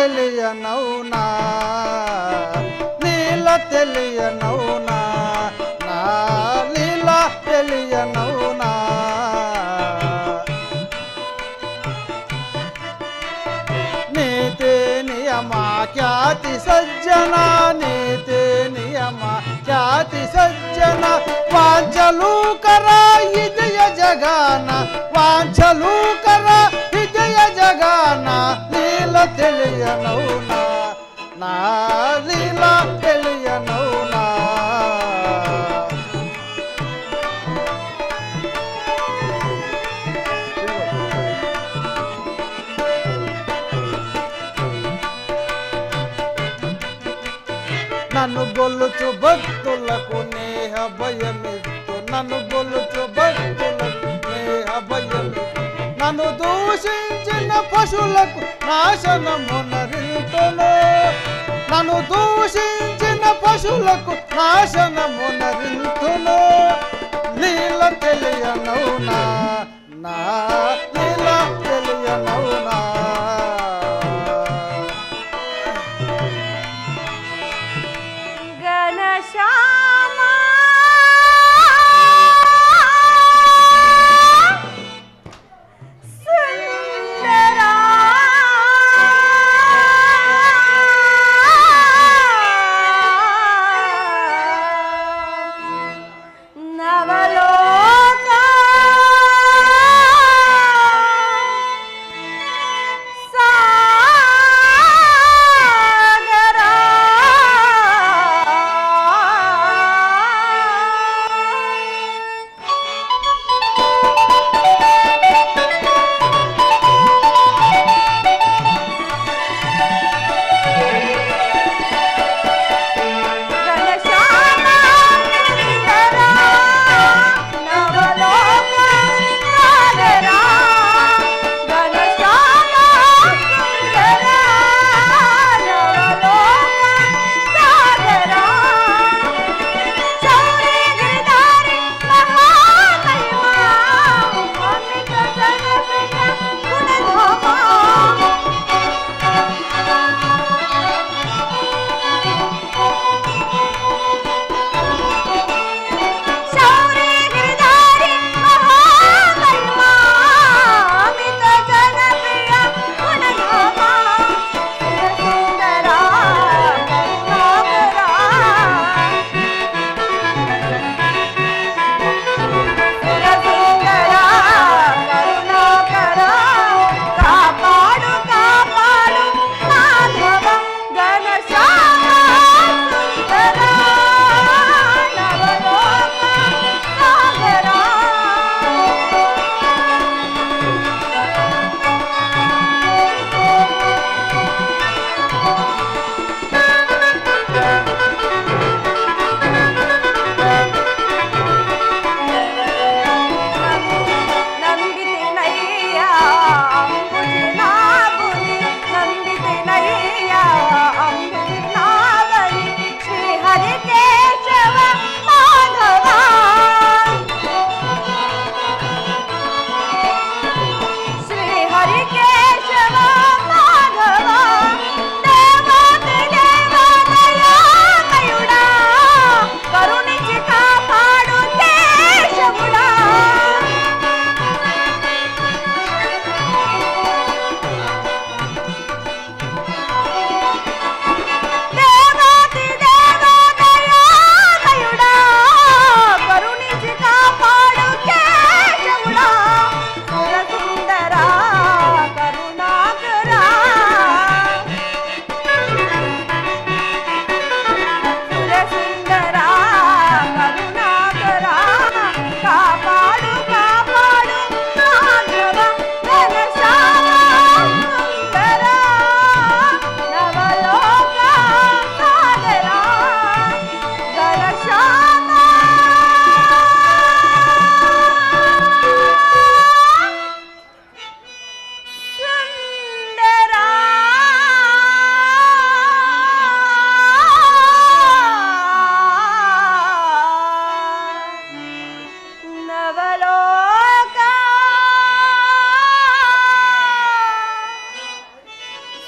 తెలియనౌనా లీల తెలియనౌనా నా లీల తెలియనౌనా నీతి నియమ ఖ్యాతి సజ్జన నీతి నియమ ఖ్యాతి సజ్జన వాంఛలు కర హృదయ జగాన వాంఛలు కర హృదయ జగాన లీల తెలియనౌనా నా లీల తెలియనౌనా నన్ను గొల్లుచు భక్తులకు నేహ భయమిత్తు నన్ను గొల్లుచు భక్తులకు నేహ భయమిత్తు నన్ను దూషించిన పశువులకు నాశనమునరింతును నన్ను దూషించిన పశువులకు నాశనమునరింతును లీల తెలియనౌనా నా లీల తెలియనౌనా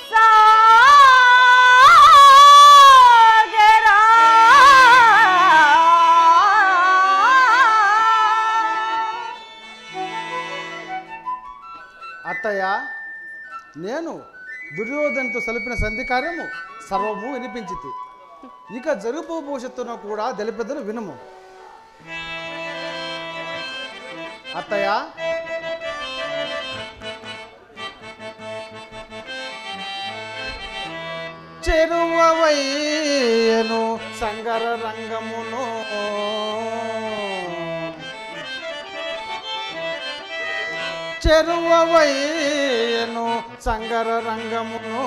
sa అత్తయ్య, నేను దుర్యోధనతో సలిపిన సంధి కార్యము సర్వము వినిపించితి. ఇక జరుపు భవిష్యత్తును కూడా తెలిపెదను వినుము. అత్తయ్య, చెరువవయ్యను సంగర రంగమును చెరువవయ్యను సంగర రంగమును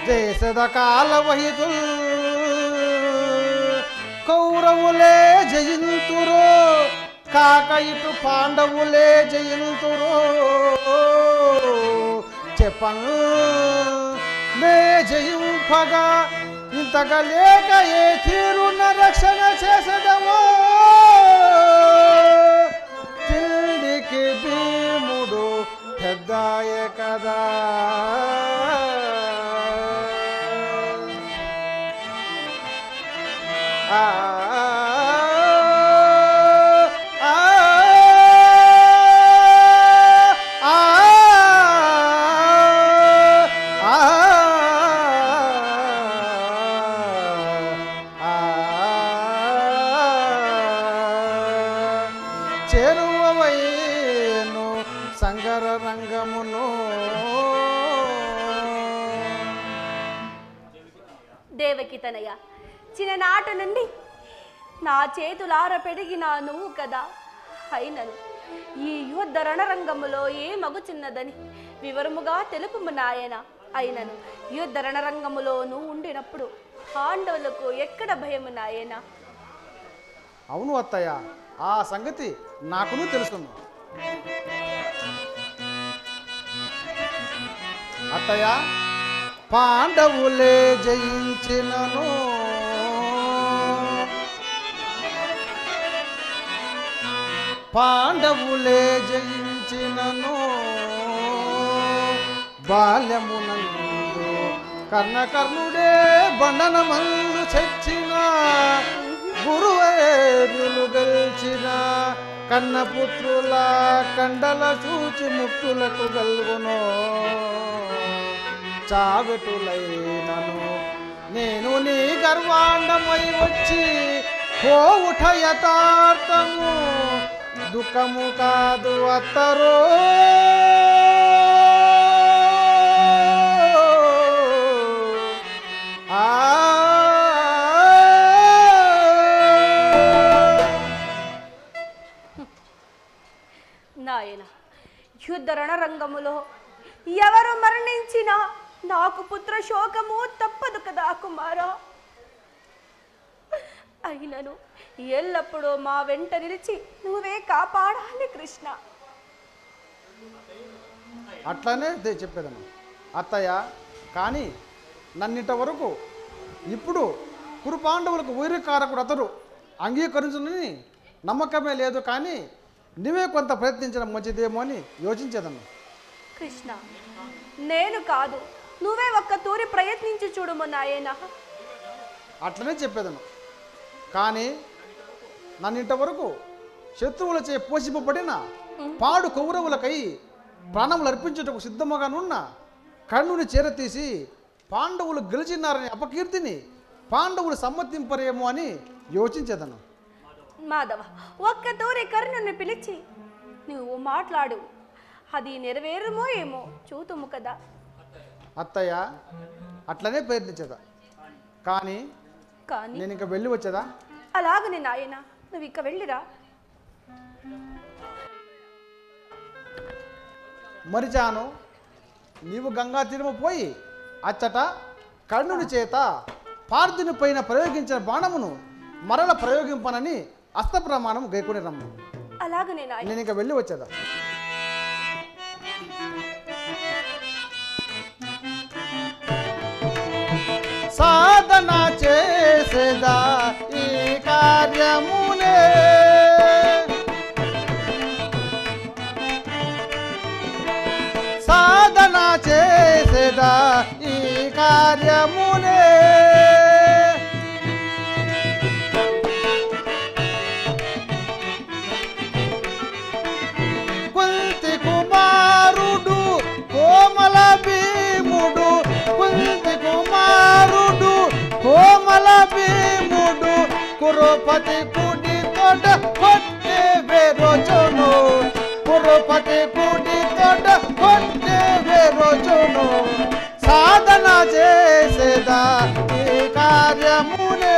దేశద కాలవహితుల్ కౌరవులే జయింతురో కాక ఇటు పాండవులే జయింతురో చెప్పను నే జయింపగా ఇంతగా లేక ఏ తీరున్న రక్షణ చేసదమో తిండికి భీముడు పెద్దాయ కదా. చెరువవయ్యను సంగర రంగమును. దేవకి తనయ, చిన్ననాటి నుండి నా చేతులార పెరిగిన నువ్వు కదా. అయినను ఈ యుద్ధ రణరంగములో ఏ మగుచున్నదని వివరముగా తెలుపుము నాయన. అయినను యుద్ధ రణరంగములో నువ్వు ఉండినప్పుడు పాండవులకు ఎక్కడ భయము నాయన? అవును అత్తయ్య, ఆ సంగతి నాకును తెలుసును. అత్తయ్య, పాండవులే జయించినను పాండవులే జయించినను బాల్యమునందు కర్ణకర్ణుడే బండనమందు చచ్చిన గురువేరులు గెలిచిన కన్నపుత్రుల కండల చూచి ముక్కులకు గల్గును చావెటులైనను నేను నీ గర్వాండమై వచ్చి పోవుట యథార్థము దుఃఖము కాదు అత్తరో. నాయన, యుద్ధ రణరంగములో ఎవరు మరణించినా నాకు పుత్ర శోకము తప్పదు కదా కుమారా. అయినను ఎల్లప్పుడూ మా వెంట నిలిచి నువ్వే కాపాడాలి కృష్ణ. అట్లనే చెప్పేదను అత్తయ్య. కానీ నన్నింట వరకు ఇప్పుడు కురు పాండవులకు వైరకారకుడు అతడు అంగీకరించునని నమ్మకమే లేదు. కానీ నువ్వే కొంత ప్రయత్నించడం మంచిదేమో అని యోచించేదను. కృష్ణ, నేను కాదు, నువ్వే ఒక్క తూరి ప్రయత్నించి చూడుము నాయన. అట్లనే చెప్పేదను. కానీ నన్నింట వరకు శత్రువులచే పోషింపబడిన పాడు కౌరవులకై ప్రాణములు అర్పించుటకు సిద్ధముగానున్న కర్ణుని చేరతీసి పాండవులు గెలిచినారని అపకీర్తిని పాండవులు సమ్మతింపరేమో అని యోచించేదను. మాధవ, ఒక్క తూరి కర్ణుని పిలిచి నువ్వు మాట్లాడు, అది నెరవేరుమో ఏమో చూతుము కదా. అత్తయ్య, అట్లనే ప్రయత్నించేదా. కానీ నేను ఇంకా వెళ్ళి వచ్చేదా? అలాగనే నాయన, నువ్వు ఇక వెళ్ళిరా. మరిచాను, నీవు గంగా తీరము పోయి అచ్చట కర్ణుని చేత పార్థుని పైన ప్రయోగించిన బాణమును మరల ప్రయోగింపనని అస్త ప్రమాణం గైకొని రమ్ము. అలాగనే నాయన, నేను ఇంకా వెళ్ళి వచ్చేదా. సాధన చేసేదా ఈ కార్యమునే సాధన చేసేదా ఈ కార్యమునే కుంతి కుమార్ ಕುರುಪತಿ ಕೂಡಿ ದೊಡ್ಡ ಹೊಟ್ಟೆ ರೋಜನು ಕುರುಪತಿ ಕೂಡಿ ದೊಡ್ಡ ಹೊಟ್ಟೆ ರೋಜನು సాధన చేసేదా ఈ కార్యమునే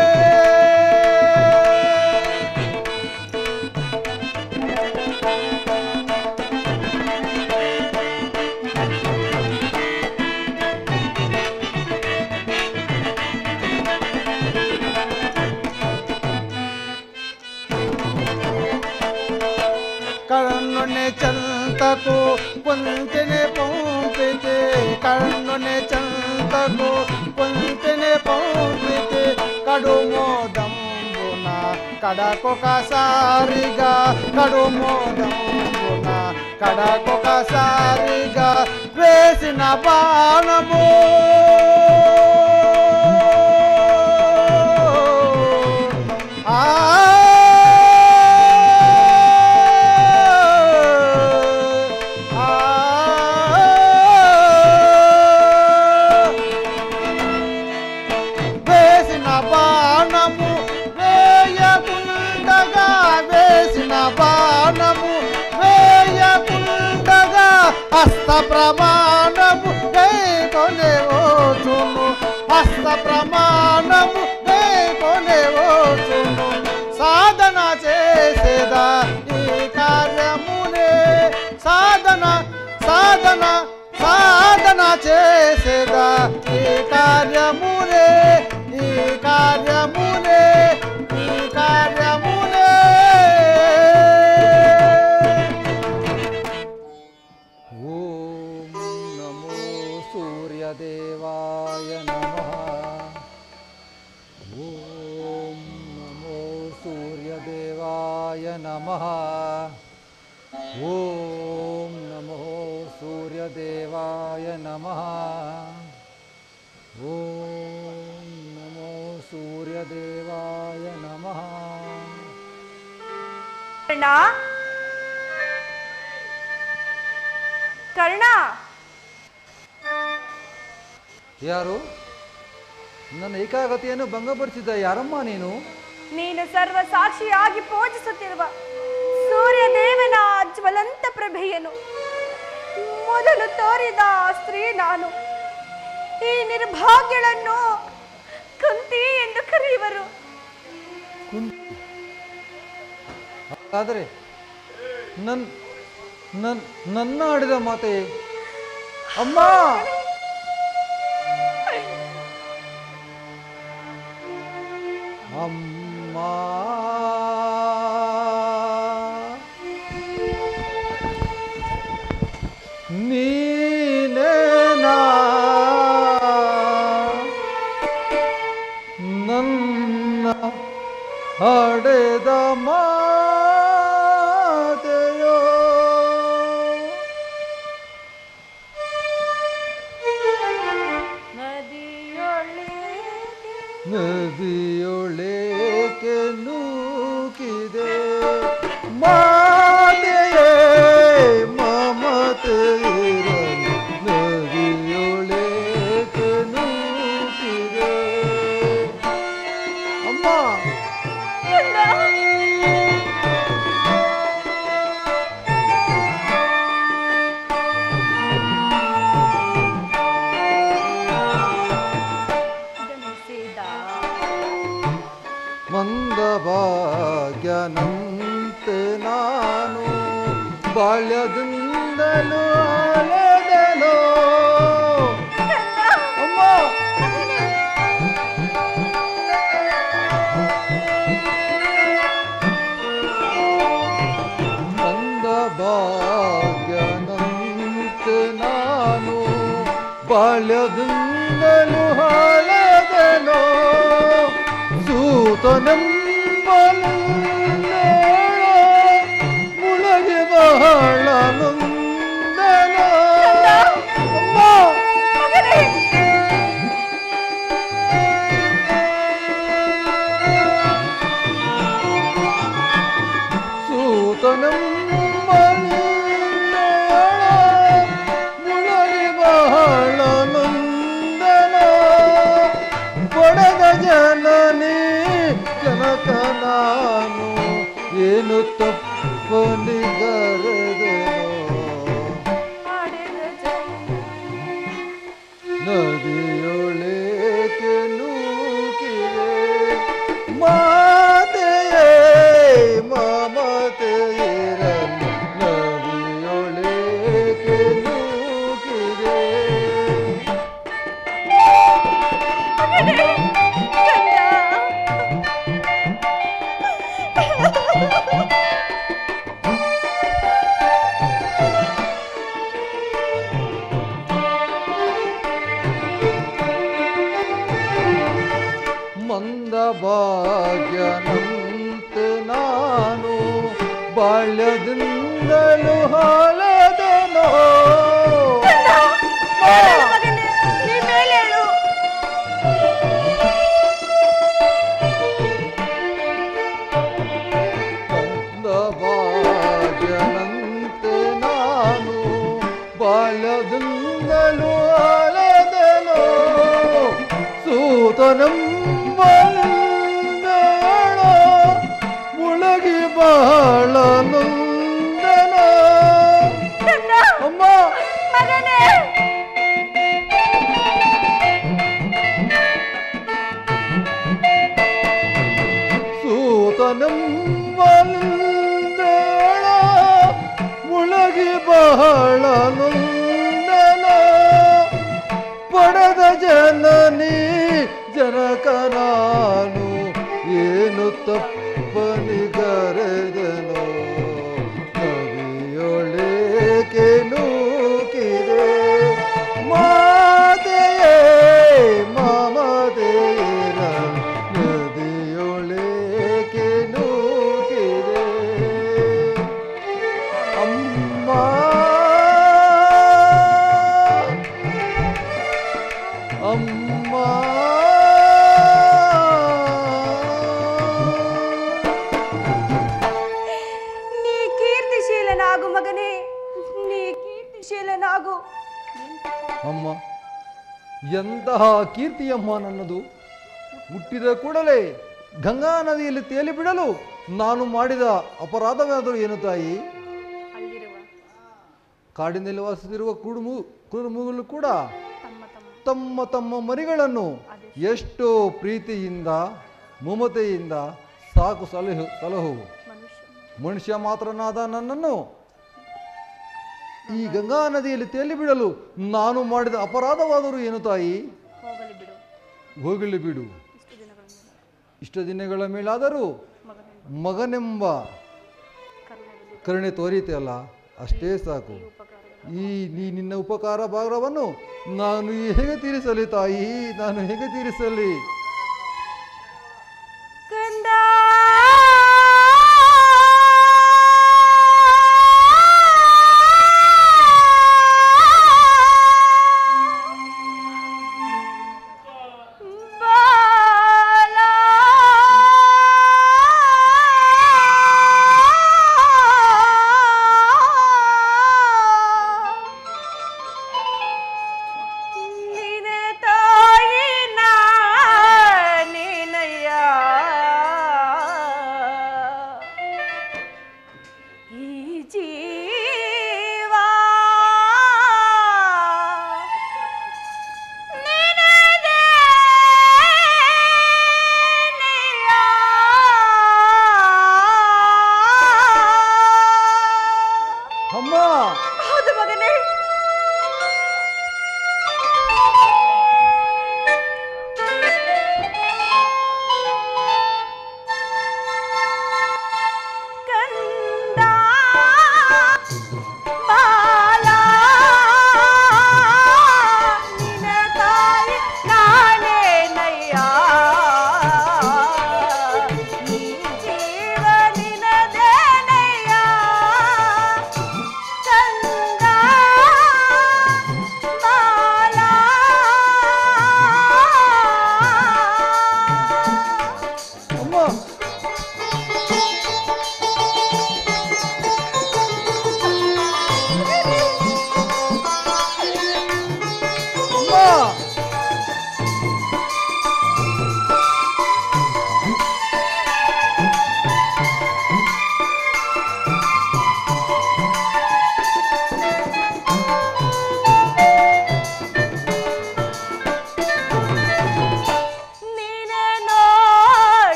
కర్ణుని చెంతకు కుంతిని పంపితే కర్ణుని చెంతకు కుంతిని పంపితే కడుమోదంబున కడకొకసారిగా కడుమోదంబున కడకొకసారిగా వేసిన బాణము హస్త ప్రమాణము కొనేవోచును హస్త ప్రమాణము కొనేవోచును సాధన చేసేదా ఈ కార్యమునే సాధన సాధన సాధన చేసేదా ఈ కార్యమునే ఈ కార్యమునే ఈ కార్యమునే దేవాయ నమః ఓం నమో సూర్యదేవాయ నమః ఓం నమో సూర్యదేవాయ నమః ఓం నమో సూర్యదేవాయ నమః కర్ణ కర్ణ ಯಾರು ನನ್ನ ಏಕಾಗ್ರತೆಯನ್ನು ಭಂಗಪಡಿಸಿದ ಯಾರಮ್ಮ ನೀನು ನೀನು ಸರ್ವ ಸಾಕ್ಷಿಯಾಗಿ ಪೂಜಿಸುತ್ತಿರುವ ಸೂರ್ಯದೇವನ ಜ್ವಲಂತ ಪ್ರಭೆಯನ್ನು ಮೊದಲು ತೋರಿದ ಸ್ತ್ರೀ ನಾನು ಈ ನಿರ್ಭಾಗ್ಯಳನ್ನು ಕುಂತಿ ಎಂದು ಕರೆಯುವರು ಆದರೆ ನನ್ನ ಆಡಿದ ಮಾತೆ ಅಮ್ಮ ಅಮ್ಮ ನೀನೇನಾ ನನ್ನ ಹಡೆದ ಮಾತೆಯೋ ನದಿಯೊಳಗೆ ನೂಕಿದೆ ಮಾತೆಯೇ ಮಮತೆ ಇರಲು ನದಿಯೊಳಗೆ ನೂಕಿದೆ ಅಮ್ಮ ಮಂದಭಾಗ್ಯನಂತೆ ನಾನು ಬಾಲ್ಯದಿಂದಲೂ ಅಲೆದೆನೋ ಅಮ್ಮ ಮಂದಭಾಗ್ಯನಂತೆ ನಾನು ಬಾಲ್ಯದಿಂದಲೂ ಅಲೆದೆನೋ ಸೂತನೆಂಬನು ಮುಳಗೆ ಬಹಳ ನೊಂದನ ಅಮ್ಮ ಸೂತನೆಂಬನು ಮುಳಗೆ ಬಹಳ ನೊಂದನ ಕೊಡದ ಜನನಿ ಜನಕ ಏನು ತಪ್ಪನಿಗರೆದನೋ ನದಿಯೊಳಗೆ ನೂಕಿದೆ ಮಾತೆಯೇ ಮಮತೆಯಿರಲು ನದಿಯೊಳಗೆ ನೂಕಿದೆ ಮಂದ ಭಾಗ್ಯನಂತೆ ನಾನು ಬಾಲ್ಯದಿಂದಲೂ ಹಾಳದನೋ ಮಂದ ಭಾಗ್ಯನಂತೆ ನಾನು ಬಾಲ್ಯದಿಂದಲೂ ಹಾಳದನೋ ಸೂತನಂ ಮುಳಗಿ ಬಹಳ ನೊಂದನ ಅಮ್ಮ ಸೂತನಂಬಲಂದಳ ಮುಳಗಿ ಬಹಳ ನೊಂದನ ಪಡೆದ ಜನನಿ ಜನಕ ನಾನು ಏನು ತಪ್ಪನಿಗರೆದನೋ ನದಿಯೊಳಗೆ ನೂಕಿದೆ ಮಾತೆಯೇ ಮಮತೆಯಿರ ನದಿಯೊಳಗೆ ನೂಕಿದೆ ಅಮ್ಮ ಅಮ್ಮ ಮಗನೇ ನೀ ಕೀರ್ತಿಶೀಲನಾಗು. ಅಮ್ಮ ಎಂತಹ ಕೀರ್ತಿಯಮ್ಮ ನನ್ನದು. ಹುಟ್ಟಿದ ಕೂಡಲೇ ಗಂಗಾ ನದಿಯಲ್ಲಿ ತೇಲಿ ಬಿಡಲು ನಾನು ಮಾಡಿದ ಅಪರಾಧವಾದರೂ ಏನು ತಾಯಿ? ಕಾಡಿನಲ್ಲಿ ವಾಸಿಸಿರುವ ಕುರುಮುಗಳು ಕೂಡ ತಮ್ಮ ತಮ್ಮ ಮರಿಗಳನ್ನು ಎಷ್ಟೋ ಪ್ರೀತಿಯಿಂದ ಮಮತೆಯಿಂದ ಸಾಕು ಸಲಹು ಮನುಷ್ಯ ಮಾತ್ರನಾದ ನನ್ನನ್ನು ಈ ಗಂಗಾ ನದಿಯಲ್ಲಿ ತೇಲಿ ಬಿಡಲು ನಾನು ಮಾಡಿದ ಅಪರಾಧವಾದರೂ ಏನು ತಾಯಿ? ಹೋಗಲಿ ಬಿಡು. ಇಷ್ಟ ದಿನಗಳ ಮೇಲಾದರೂ ಮಗನೆಂಬ ಕರುಣೆ ತೋರಿತೆ ಅಲ್ಲ, ಅಷ್ಟೇ ಸಾಕು. ನೀ ನಿನ್ನ ಉಪಕಾರ ಭಾರವನ್ನು ನಾನು ಹೇಗೆ ತೀರಿಸಲಿ ತಾಯಿ? ನಾನು ಹೇಗೆ ತೀರಿಸಲಿ?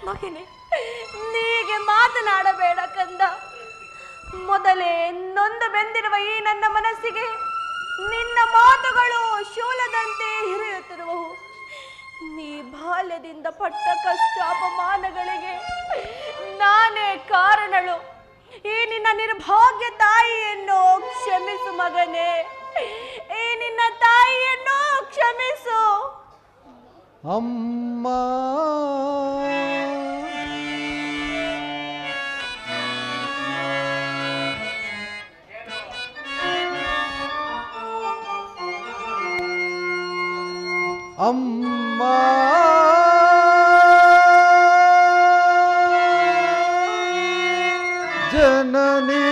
ಮಗನೇ, ನೀಗೆ ಮಾತನಾಡಬೇಡ ಕಂದ. ಮೊದಲೇ ನೊಂದು ಬೆಂದಿರುವ ಈ ನನ್ನ ಮನಸ್ಸಿಗೆ ನಿನ್ನ ಮಾತುಗಳು ಶೂಲದಂತೆ ಹಿರಿಯುತ್ತಿರುವವು. ನೀ ಬಾಲ್ಯದಿಂದ ಪಟ್ಟ ಕಷ್ಟ ಅಪಮಾನಗಳಿಗೆ ನಾನೇ ಕಾರಣಳು. ಈ ನಿನ್ನ ನಿರ್ಭಾಗ್ಯ ತಾಯಿಯನ್ನು ಕ್ಷಮಿಸು ಮಗನೇ, ಈ ನಿನ್ನ ತಾಯಿಯನ್ನು ಕ್ಷಮಿಸು. ಅಮ್ಮ ಅಮ್ಮ ಜನನಿ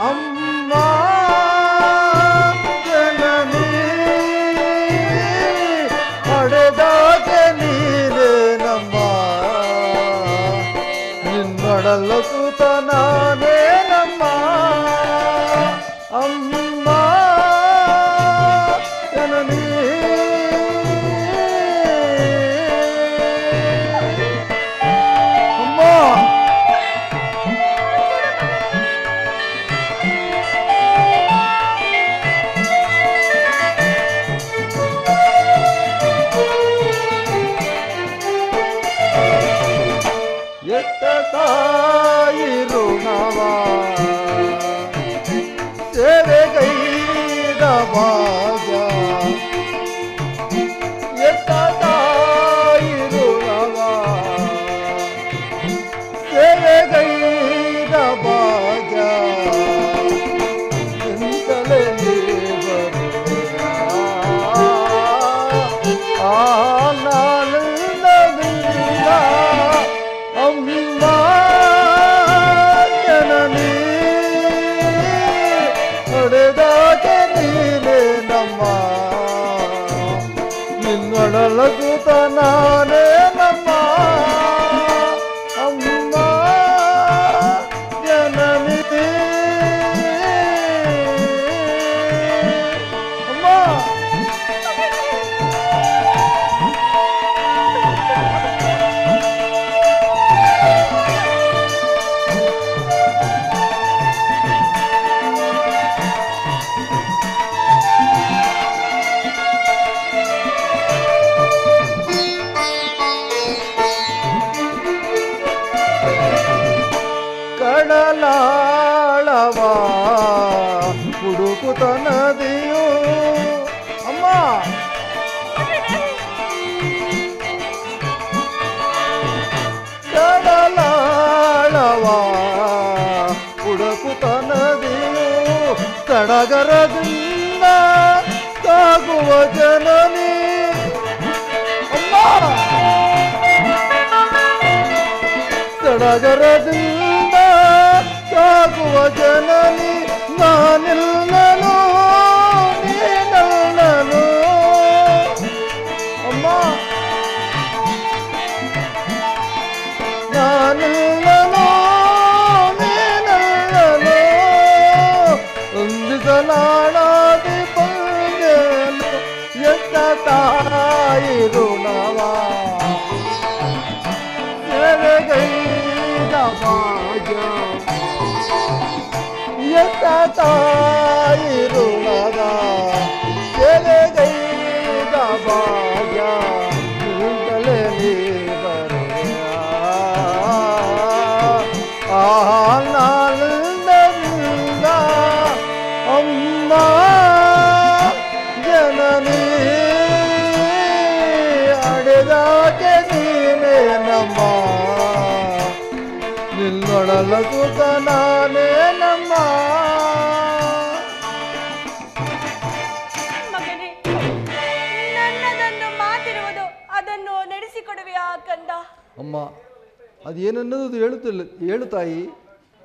ಅಮ್ಮ ಜನನಿ ಪಡೆದಾಗ ನೀನೇ ನಮ್ಮ ನಿನ್ನೊಡಲ ಕೂತ ನಾನೇ ನಮ್ಮ ಅಮ್ಮ ಜನನಿ ಅಮ್ಮ ಎತ್ತ ತಾಯಿ ಋಣವ ಸೇವೆಗೈದ ಭಾಗ್ಯ ಎತ್ತ ತಾಯಿ ಋಣವ ಸೇವೆಗೈದ ಭಾಗ್ಯ ನಿಂತಲೇ ಬರುವೆಯ ಆನಂದದಿಂದ ಅಮ್ಮ ಜನನಿ ಹೊಡೆದಾಗ ನೀನೇ ನಮ್ಮ ನಿನ್ನೊಡಲ ಕೂತ ನಾನೇ ನಮ್ಮ ಅಮ್ಮ ಜನನಿ ಅಮ್ಮ ಕಡಲಾಳವ ಹುಡುಕುತ ನದಿಯು ಅಮ್ಮ ಕಡಲಾಳವ ಹುಡುಕುತ ನದಿಯು ಸಡಗರದಿಂದ ಸಾಗುವ ಜನನಿ ಅಮ್ಮ ಸಡಗರದಿಂದ ಸಾಗುವ ಜನನಿ ನಾನಿಲ್ಲನು ನೀನಲ್ಲನು ಅಮ್ಮ ನಾನಿಲ್ಲನು ನೀನಲ್ಲನು ಹೊಂದಿಸಲಾಡಾದಿ ಬಂದೆನು ಎತ್ತ ತಾಯಿ ಋಣವ ಸೇವೆಗೈದ ಭಾಗ್ಯ ತಾಯಿ ಋಣದ ಎಲೆಗೈದ ಭಾಗ್ಯ ನಿಂತಲೇ ನೀ ಬರುವೆಯ ಆನಂದದಿಂದ ಅಮ್ಮ ಜನನಿ ಅಡೆದಾಕೆ ನೀನೇ ನಮ್ಮ ನಿನ್ನೊಡಲ ಸುತ ನಾನೇ ನಮ್ಮ ಮಗನೇ, ನನ್ನದೊಂದು ಮಾತಿರುವುದು, ಅದನ್ನು ನಡೆಸಿಕೊಡುವೆಯಾ ಕಂದ? ಅಮ್ಮ ಅದೇನನ್ನೋದು ಹೇಳು ತಾಯಿ.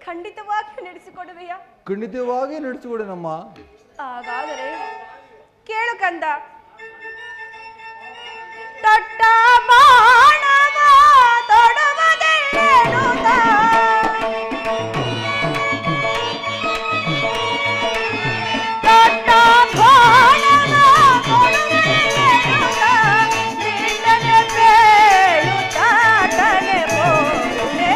ಖಂಡಿತವಾಗಿಯೂ ನಡೆಸಿಕೊಡುವೆಯಾ? ಖಂಡಿತವಾಗಿ ನಡೆಸಿಕೊಡೇನಮ್ಮ. ಹಾಗಾದರೆ ಕೇಳು ಕಂದ. ತೊಟ್ಟ ಬಾಣವ ತೊಡುವುದಿಲ್ಲೇನುತ, ತೊಟ್ಟ ಬಾಣವ ತೊಡುವುದಿಲ್ಲೇನುತ, ನಿನ್ನನೆ ಬೇಳುತ್ತಾಟನೆ ಹೋಗುವೆ,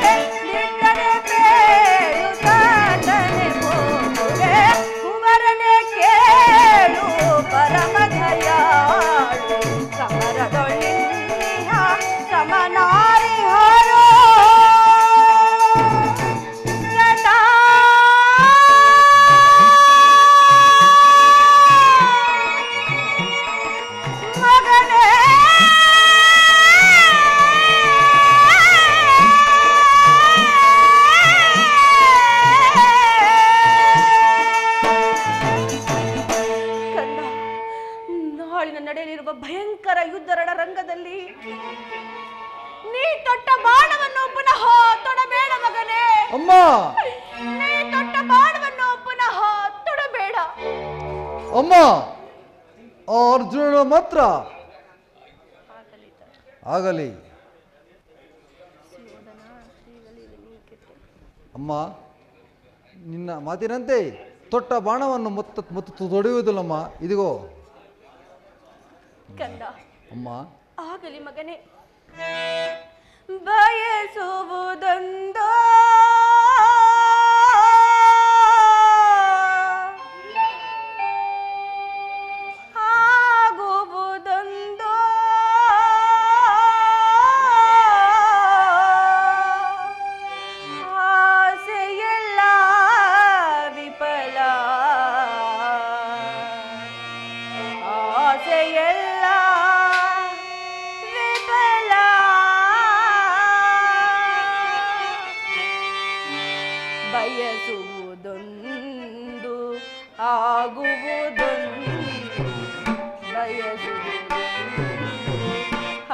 ನಿನ್ನನೆ ಬೇಳುತ್ತಾಟನೆ ಹೋಗುವೆ, ಕುವರನೆ ಕೇಳು ಪರಮ ದಯಾಳು, ಸಮರದೊಳಿಹ ಸಮನಾರಿ ಹರೋ ಯಥಾ ಮಗನೇ ಕಂದ, ನಾಳಿನ ನಡೆಯಲಿರುವ ಭಯಂಕರ ಯುದ್ಧ ರಣರಂಗದಲ್ಲಿ ನೀ ತೊಟ್ಟ ಬಾಣವನ್ನು ಪುನಃ ತೊಡಬೇಡ ಮಗನೇ. ಅಮ್ಮ ನೀ ತೊಟ್ಟ ಬಾಣವನ್ನು ಪುನಃ ತೊಡಬೇಡ. ಅಮ್ಮ ಅರ್ಜುನ ಮಾತ್ರ ಆಗಲಿ. ಅಮ್ಮ ನಿನ್ನ ಮಾತಿನಂತೆ ತೊಟ್ಟ ಬಾಣವನ್ನು ಮತ್ತು ತೊಡೆಯುವುದಿಲ್ಲಮ್ಮ. ಇದಿಗೋ ಕಂದ. ಅಮ್ಮ ಆಗಲಿ ಮಗನೇ. ಬಯಸುವುದೊಂದೋ ಆಗುವುದೊಂದೋ, ಆಸೆಯೆಲ್ಲ ವಿಫಲ, ಆಸೆಯೆಲ್ಲ ವಿಫಲ. ಬಯಸುವುದೊಂದು ಆಗುವುದೊಂದು, ಬಯಸುವುದೊಂದು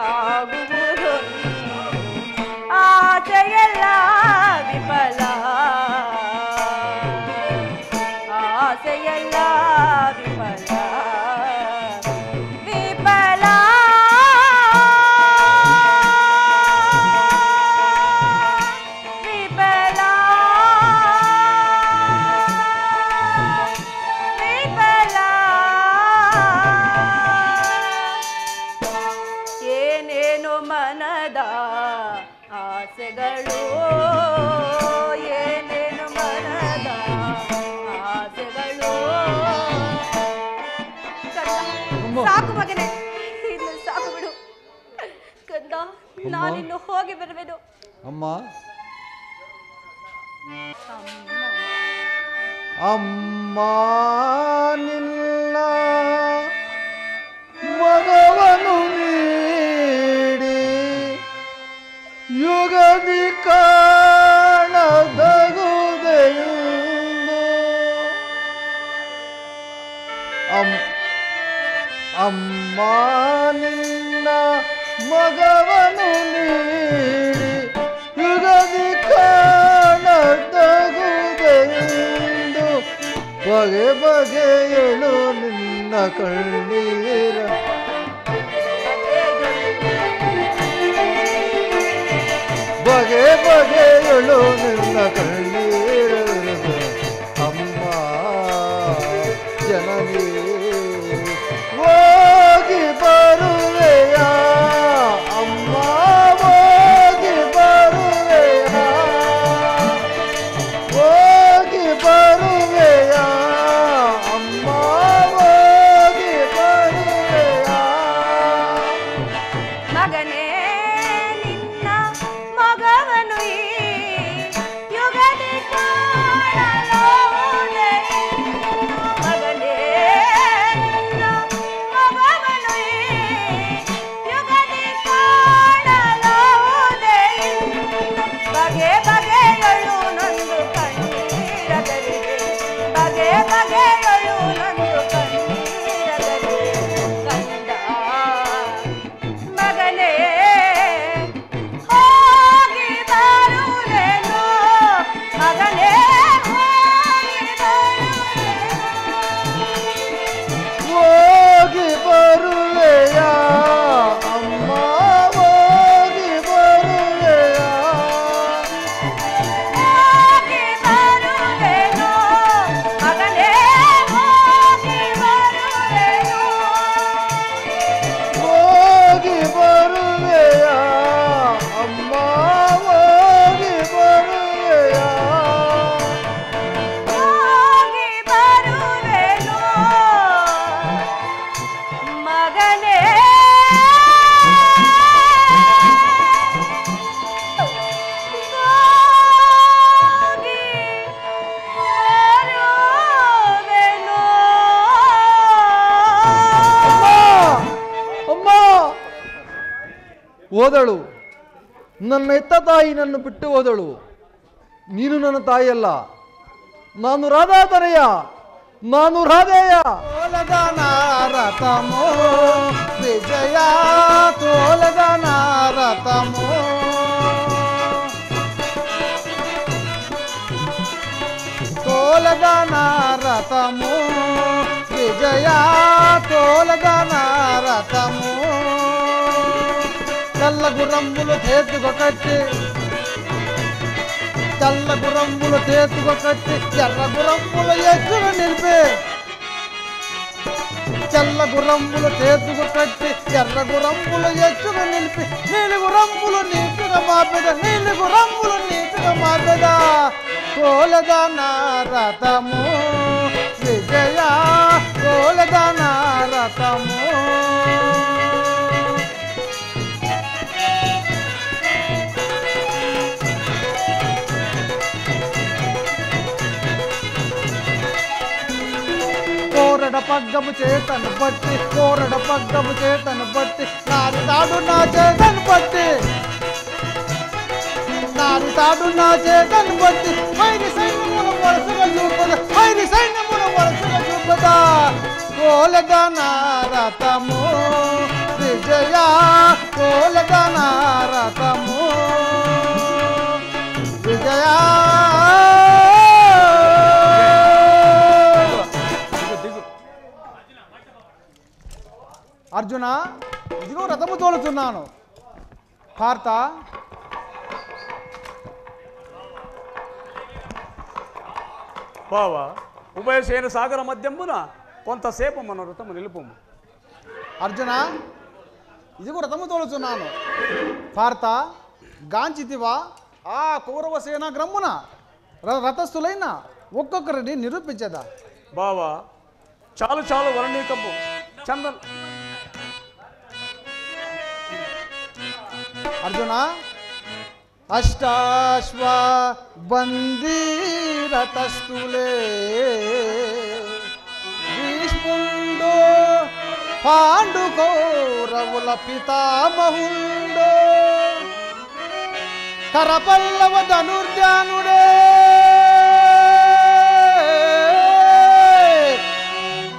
ಆಗುವುದೊಂದು, ಆಸೆಯೆಲ್ಲ ವಿಫಲ, ಆಸೆಯೆಲ್ಲ ವಿಫಲ ವಿಫಲ. ವಿಫಲ ವಿಫಲ. ಏನೇನು ಮನದ ಆಸೆಗಳು, ಏನೇನು ಮನದ ಆಸೆಗಳು. ಕಂದ, ಸಾಕು ಮಗನೇ, ಇನ್ನು ಸಾಕು ಬಿಡು ಕಂದ. ನಾನಿನ್ನು ಹೋಗಿ ಬರುವೆನು. ಅಮ್ಮ ಅಮ್ಮ, ಅಮ್ಮ ನಿನ್ನ ಮಗವನು ನೀಡಿ ಯುಗದಿ ಕಾಣದಗುದೆಯುಂದು. ಅಮ್ಮ ನಿನ್ನ ಮಗವನು ನೀಡಿ ಯುಗದಿ ಕಾಣದಗುದೆಯುಂದು. ಬಗೆ ಬಗೆಯಳು ನಿನ್ನ ಕಣ್ಣೀರ, ಬಗೆ ಬಗೆಯಳು ನಿನ್ನ ಕಣ್ಣೀರ. ಅಮ್ಮ ಜನನಿ ಹೋಗಿ ಬರುವೆಯ, ಅಮ್ಮ ಹೋಗಿ ಬರುವೆಯ, ಹೋಗಿ ಬರುವೆಯ. ಹೋದಳು. ನನ್ನ ಎತ್ತ ತಾಯಿ ನನ್ನ ಬಿಟ್ಟು ಹೋದಳು. ನೀನು ನನ್ನ ತಾಯಿಯಲ್ಲ, ನಾನು ರಾಧಾತನಯ, ನಾನು ರಾಧೇಯ. ತೋಲದ ನಾರತಮೋ ವಿಜಯ ತೋಲದ ನಾರತಮೋ ತೋಲದ ನಾರತಮೋ విజయ తోలద నారతము తెల్ల గుర్రములు చేతుకొకట్టి తెల్ల గుర్రములు చేతుకొకట్టి ఎర్ర గుర్రములు ఎత్తున నిలిపి తెల్ల గుర్రములు చేతుకొకట్టి ఎర్ర గుర్రములు ఎత్తున నిలిపి నీలి గుర్రములు నీటుగా మాపెద నీలి గుర్రములు నీటుగా మాపెద తోలద నారతము విజయ తోలద నారతము కోరడ పగ్గము చేతను బట్టి కోరడ పగ్గము చేతను బట్టి నాడు నా చేతను బట్టి నాడు నా చేతను బట్టి వైరి సైన్యమును వరుసగా చూపద వైరి సైన్యమును వరుసగా చూపద కోలద నారతము విజయ కోలద నారతము విజయ. అర్జున ఇదిగో రథము తోలుతున్నాను. పార్థ బావా ఉభయసేన సాగర మధ్యమున కొంతసేపు మన రథము నిలుపుము. అర్జున ఇదిగో రథము తోలుతున్నాను. పార్థ గాంచితివా ఆ కౌరవ సేన గ్రమ్మున రథస్థులైన ఒక్కొక్కరిని నిరూపించదా. బావా చాలు చాలు వర్ణీకము చందన్. అర్జున అష్టాశ్వ బందీరతస్థులే భీష్ముండు పాండు కౌరవుల పితామహుండు కరపల్లవ ధనుర్జానుడే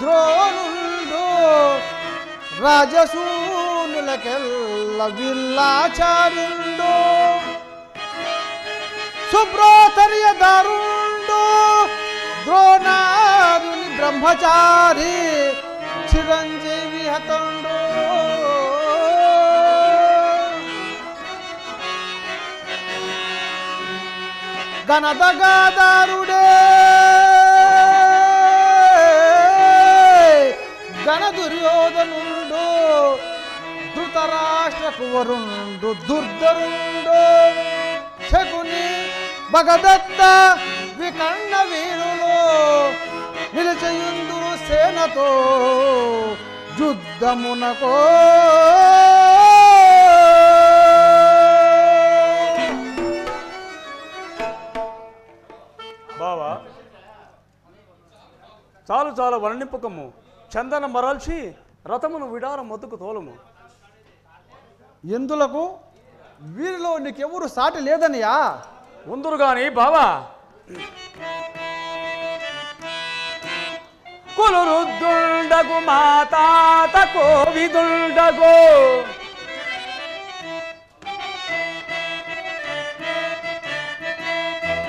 ద్రోణుండు రాజసూనులకెల్ల విల్లాచారుండు శుభ్రోతర్య దారుండు ద్రోణారుని బ్రహ్మచారి చిరంజీవి హతండు గణదగాదారుడే గణ దుర్యోధనుండు ధృతరాష్ట్ర కువరుండు దుర్ధరుండు శకుని భగదత్త వికర్ణ వీరులు నిలిచయుందురు సేనతో యుద్ధమునకో. బావా చాలు చాలు వర్ణింపకము చందన మరల్చి రథమును విడాల మొత్తుకు తోలము. ఎందులకు వీరిలో నీకెవరు సాటి లేదనియా. ఉందురు గాని బావా కులురుద్దుండగు మాతాత కోవిదుండగు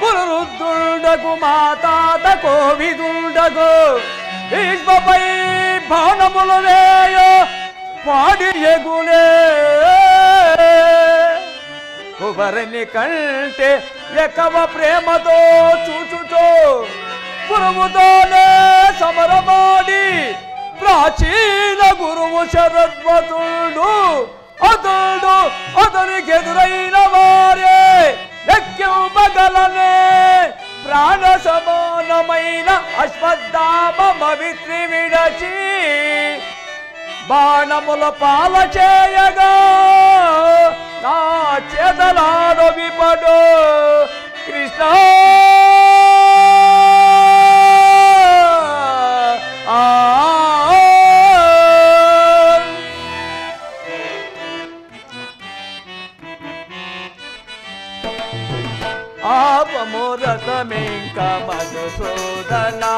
కులురుద్దుండగు మాతాత కోవిదుండగు భీష్మపై బాణములు వేయ పాడి ఎగులే కుబరని కంటే ఎక్కువ ప్రేమతో చూచుచో గురువుతోనే సమరమాడి ప్రాచీన గురువు శరద్వతుడు అతనికి ఎదురైన వారే లెక్కింపగలనే ప్రాణ సమానమైన అశ్వత్థామవిత్రి విడచి బాణముల పాల చేయగా నా చేతలాడు విపడు కృష్ణ ఆపమోరతమేంక మధుసూదనా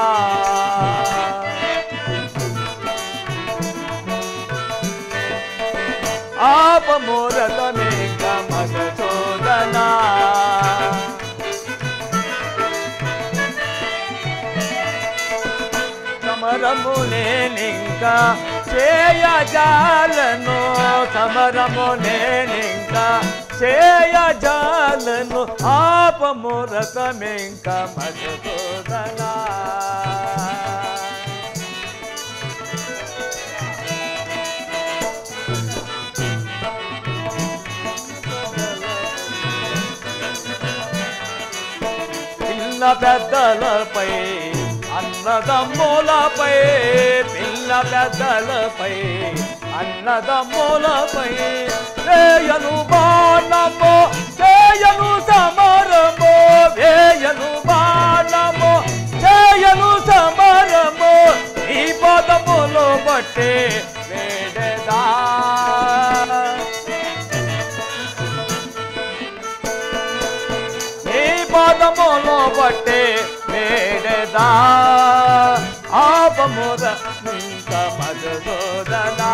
ఆపమోరతమేంక మధుసూదనా సమరమునేనింక చేయజాలను సమరమునేనింక చేయజాలను ఆపమోరతమేంక మధుసూదనా పిల్ల పెద్దలపై అన్నదమ్ములపై పిల్ల పెద్దలపై అన్నదమ్ములపై వేయను బాణము చేయను సమరము వేయను బాణము చేయను సమరము ఈ పదములు బట్టి వేడదా పాదములో బట్టే వేడదా ఆపముద ఇంక మధుసూదనా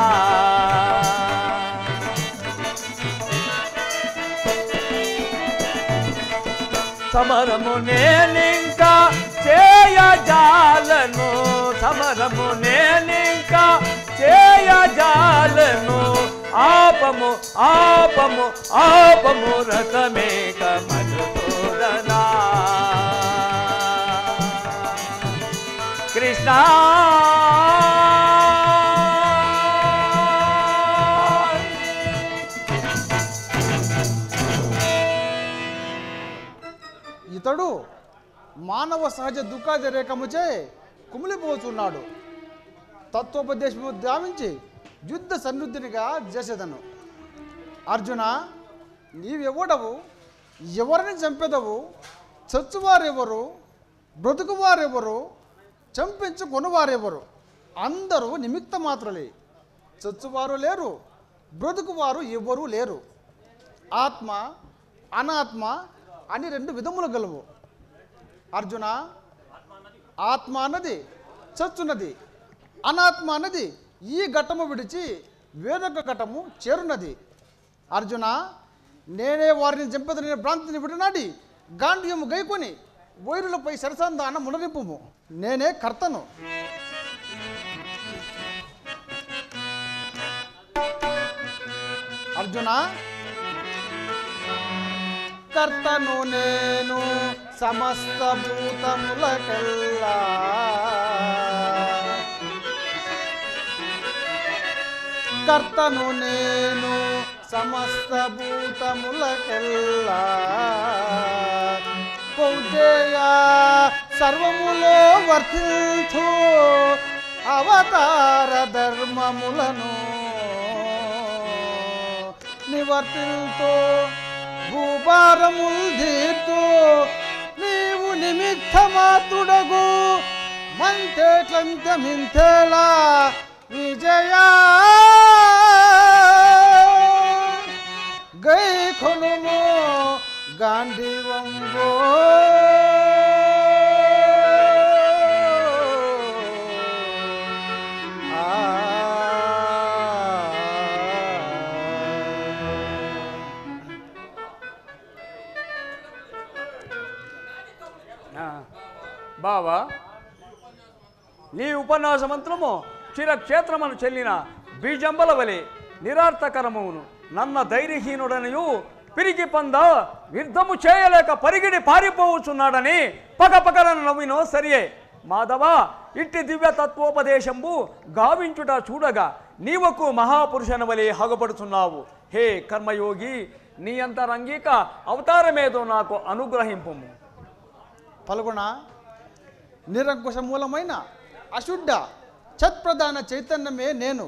సమరము నేనింక చేయజాలను సమరము నేనింక చేయజాలను ఆపము ఆపము ఆపము రథమేక మధుసూదనా కృష్ణ ఇతడు మానవ సహజ దుఃఖాది రేఖముచే కుమిలిపోతున్నాడు. తత్వోపదేశము ధ్యానించి యుద్ధ సన్నుద్ధినిగా చేసేదను. అర్జున, నీవెవడవు? ఎవరిని చంపెదవు? చచ్చువారెవరు? బ్రతుకువారెవరు? చంపించుకొనువారెవరు? అందరూ నిమిత్త మాత్రలే. చచ్చువారు లేరు, బ్రతుకువారు ఎవ్వరూ లేరు. ఆత్మ అనాత్మ అని రెండు విధములు గలవు. అర్జున, ఆత్మ అన్నది చచ్చున్నది, అనాత్మ అన్నది ఈ ఘట్టము విడిచి వేరొక ఘట్టము చేరున్నది. అర్జున, నేనే వారిని చంపెదనే భ్రాంతిని విడనాడి గాంధీయము గైకొని వైరులపై సరసందాన మునరింపుము. నేనే కర్తను. అర్జున, కర్తను నేను సమస్త భూతములకెల్లా కర్తను నేను సమస్త భూతములకెల్లా కౌంతేయ సర్వములో వర్తించు అవతార ధర్మములను నివర్తిల్తో భూభారముల్ తీర్తూ నీవు నిమిత్త మాత్రుడగు మంతేట్లంతమింతేలా విజయ గై కొనుము గాంధీవంగో మాధవ, నీ ఉపన్యాస మంత్రము చిరక్షేత్రమును చెల్లిన బీజంబల వలె నిరార్థకరమును. నన్న ధైర్యహీనుడనియు పిరికి పంద యుద్ధము చేయలేక పరిగిడి పారిపోవచ్చున్నాడని పగపగలను నవ్వినో సరియే. మాధవ, ఇట్టి దివ్య తత్వోపదేశంబు గావించుట చూడగా నీవకు మహాపురుషన వలె హగపడుతున్నావు. హే కర్మయోగి, నీ అంతరంగిక అవతారమేదో నాకు అనుగ్రహింపు. పలుగుణ నిరంకుశ మూలమైన అశుద్ధ చత్ప్రధాన చైతన్యమే నేను.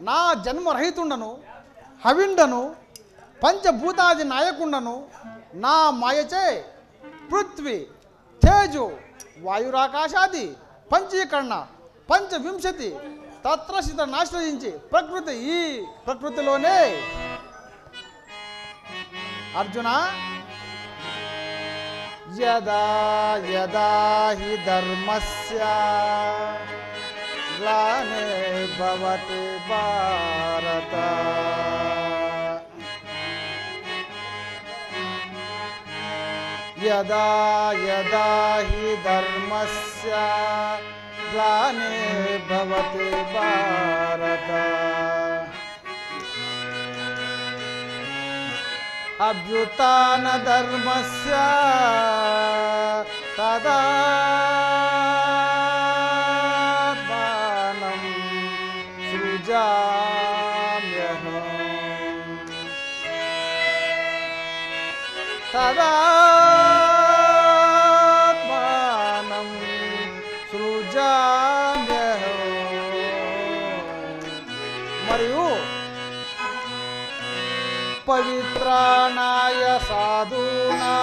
నా జన్మరహితుండను, హవిండను, పంచభూతాది నాయకుండను. నా మాయచే పృథ్వీ, తేజు, వాయురాకాశాది పంచీకరణ పంచవింశతి తత్రస్థితాన్ని ఆశ్రయించి ప్రకృతి, ఈ ప్రకృతిలోనే అర్జున యదా యదా హి ధర్మస్య గ్లానిర్భవతి భారత యదా యదా హి ధర్మస్య గ్లానిర్భవతి భారత అభ్యుత్థాన ధర్మస్య తదాత్మానం సృజామ్యహం తదాత్మానం సృజామ్యహం. మరియు పవిత్రాణాయ సాధూనా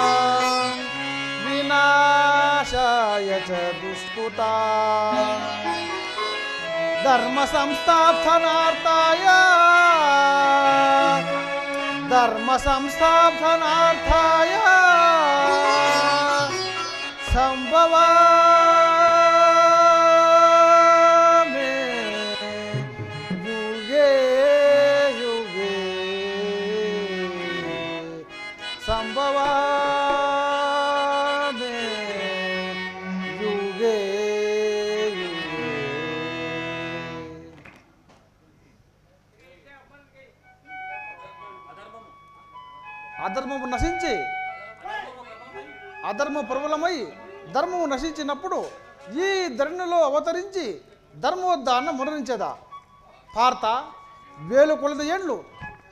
వినాశాయ చ దుష్కృతా ధర్మ సంస్థాపనార్థాయ సంభవామి యుగే యుగే సంభవామి యుగే యుగే. అధర్మము నశించి అధర్మ ప్రబలమై ధర్మము నశించినప్పుడు ఈ ధరణిలో అవతరించి ధర్మోద్ధారణ మురణించేదా. పార్త, వేలు కొలది ఏండ్లు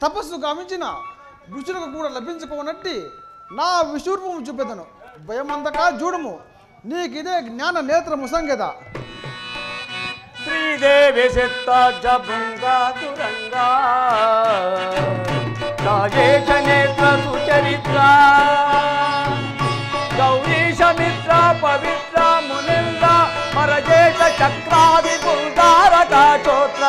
తపస్సు గావించిన ఋషులకు కూడా లభించుకోనట్టి నా విశూర్పము చూపెదను. భయమందక చూడుము, నీకిదే జ్ఞాన నేత్రము సంగేద. శ్రీదేవి సిత్తాజభృంగాతురంగా రాజేశ నేత్ర సుచరిత్ర గౌరీశ మిత్ర పవిత్ర మునింద మరజేశ చక్రాది పుల్గారక చోత్ర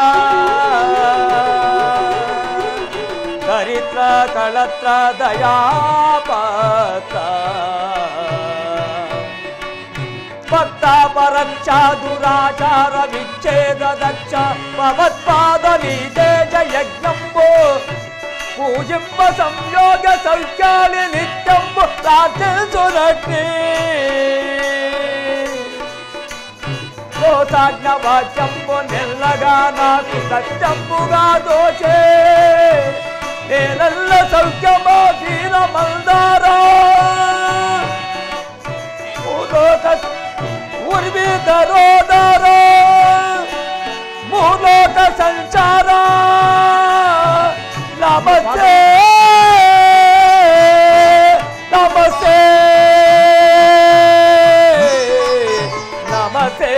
చరిత్ర కళత్ర దయాపత్ర భక్తాపరక్ష దురాచార విచ్ఛేద దక్ష భవత్పాదలీతే యజ్ఞంబో పూజింప సంయోగ సౌఖ్యాలి నిత్యంబు ప్రార్థించునట్టి దోషాజ్ఞ వాక్యంబు నెల్లగా నాకు సత్యంబుగా దోషే నేనల్ల సౌఖ్యమో దీన మందారా ఉర్విదరోదర మూలోక సంచార నమస్తే నమస్తే నమస్తే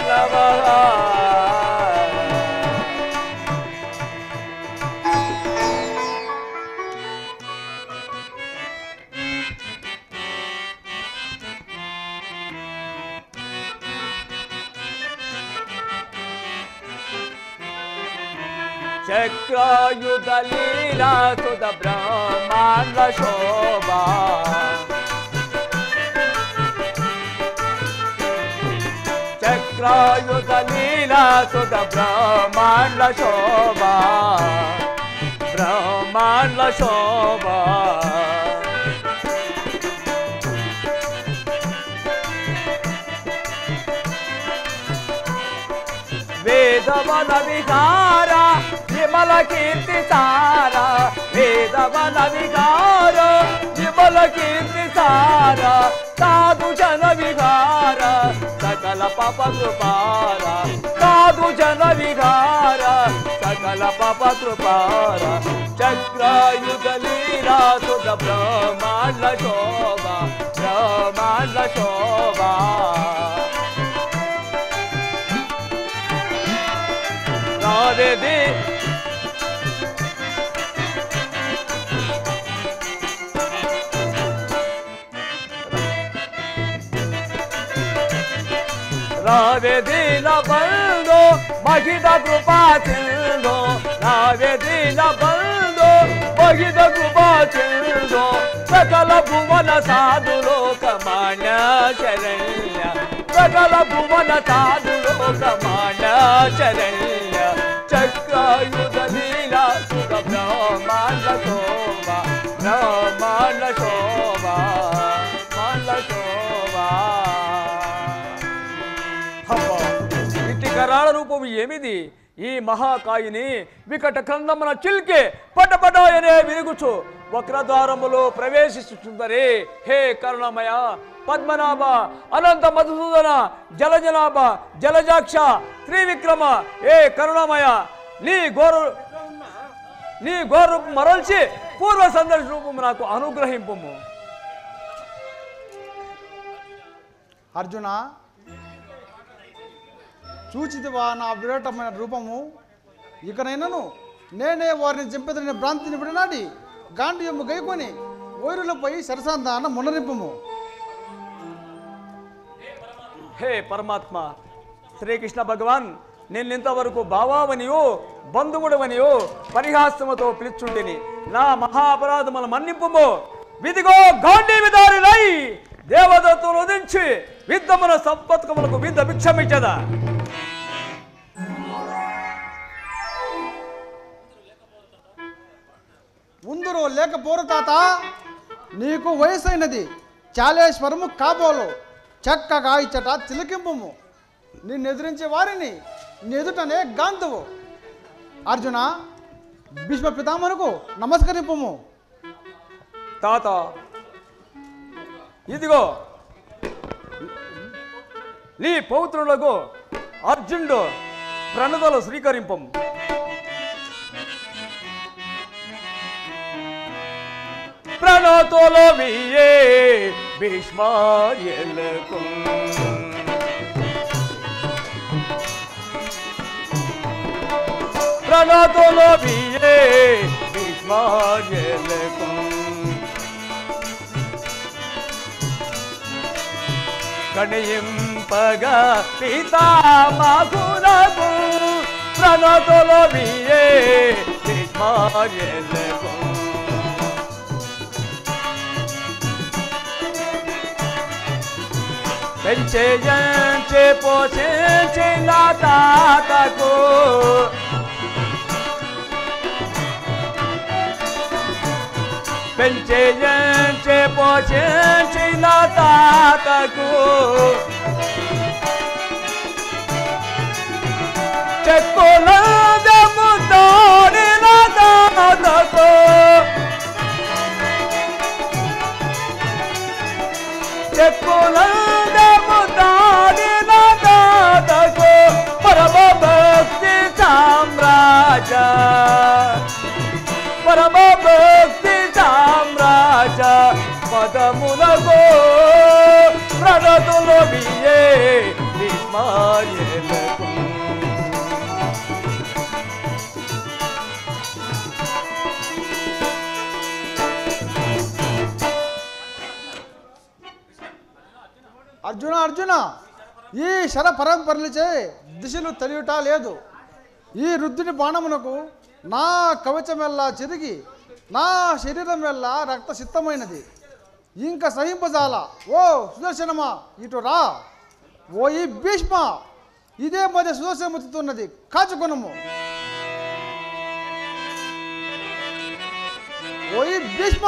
నమః. చక్రాయుధ లీలా సుధ బ్రహ్మాండ శోభా చక్రాయుధ లీలా సుధ బ్రహ్మాండ శోభా బ్రహ్మాండ శోభా వేదవన విహార విమల కీర్తి సార వేదవన విహార విమల కీర్తి సార సాధు జన విహార సకల పాప కృపార సాధు జన విహార సకల పాప కృపార చక్రాయుధ లీలా సుధ బ్రహ్మాండ శోభా బ్రహ్మాండ శోభా రాధే దే రావే దీన బంధో మహిత కృపా చిందో రావే దీన బంధో మహిత కృపా చిందో సకల భువన సాధు లోకమాన్య శరణ్య సకల భువన సాధు లోకమాన్య శరణ్య చక్రాయుధ లీలా సుఖ బ్రహ్మాండ శోభా బ్రహ్మాండ శోభా బ్రహ్మాండ శోభా కరాళ రూపము ఏమిది ఈ మహాకాయిని వికట కందమున చిల్కే పటపటాయనే విరుగుచు వక్రద్వారములో ప్రవేశిస్తుందరే హే కరుణమయ పద్మనాభ అనంత మధుసూదన జలజనాభ జలజాక్ష త్రివిక్రమ హే కరుణమయ నీ గోరు మరల్చి పూర్వ సందర్శ రూపము నాకు అనుగ్రహింపము. అర్జున, చూచితివా నా విరాటమైన రూపము? ఇకనైనను నేనే వారిని చంపెదనే భ్రాంతిని విడనాడి గాంధీయము గైకొని వైరులపై సరసాందాన మునరింపము. హే పరమాత్మ శ్రీకృష్ణ భగవాన్, నిన్నింతవరకు భావావనియో బంధువుడవనియో పరిహాసముతో పిలుచుంటిని. నా మహాపరాధముల మన్నింపుము. విధిగో గాంధీవిదారినై దేవదత్తును ఉదించి విద్దమున సంపత్కములకు విద్ద భిక్షమిచ్చదా. ఉందరో లేకపోరు తాత, నీకు వయసైనది చాలేశ్వరము కాబోలు చక్కగా ఇచ్చట చిలికింపుము. నిన్నెదిరించే వారిని ఎదుటనే గాంధువు. అర్జున, భీష్మ పితామహునకు నమస్కరింపుము. తాత ఇదిగో నీ పౌత్రులకు అర్జునుడు ప్రణతలు స్వీకరింపము. ప్రణతోలో వియే భీష్మార్యలకు ప్రణతోలో వియే భీష్మార్యలకు గణయింపగా పితామహునకు ప్రణతోలో వియే భీష్మార్యలకు పెంచేయంచే పోషించిన తాతకు పెంచేయంచే పోషించిన తాతకు చెక్కులందము తోడిన తాతకు చెక్కులందము తోడిన తాతకు పరమ భక్తి సామ్రాజ పరమ భక్తి సామ్రాజ పదములకు ప్రణతులు బియే భీష్మార్యలకు అర్జున, అర్జున, ఈ శర పరంపరలిచే దిశలు తెలియట లేదు. ఈ రుద్రుని బాణమునకు నా కవచమెల్లా చెరిగి నా శరీరం వెళ్ళా రక్త సిద్ధమైనది. ఇంకా సహింపజాల. ఓ సుదర్శనమా, ఇటు రా. ఓ ఈ భీష్మ, ఇదే మధ్య సుదర్శనముతున్నది, కాచుకొనము. ఓ ఈ భీష్మ,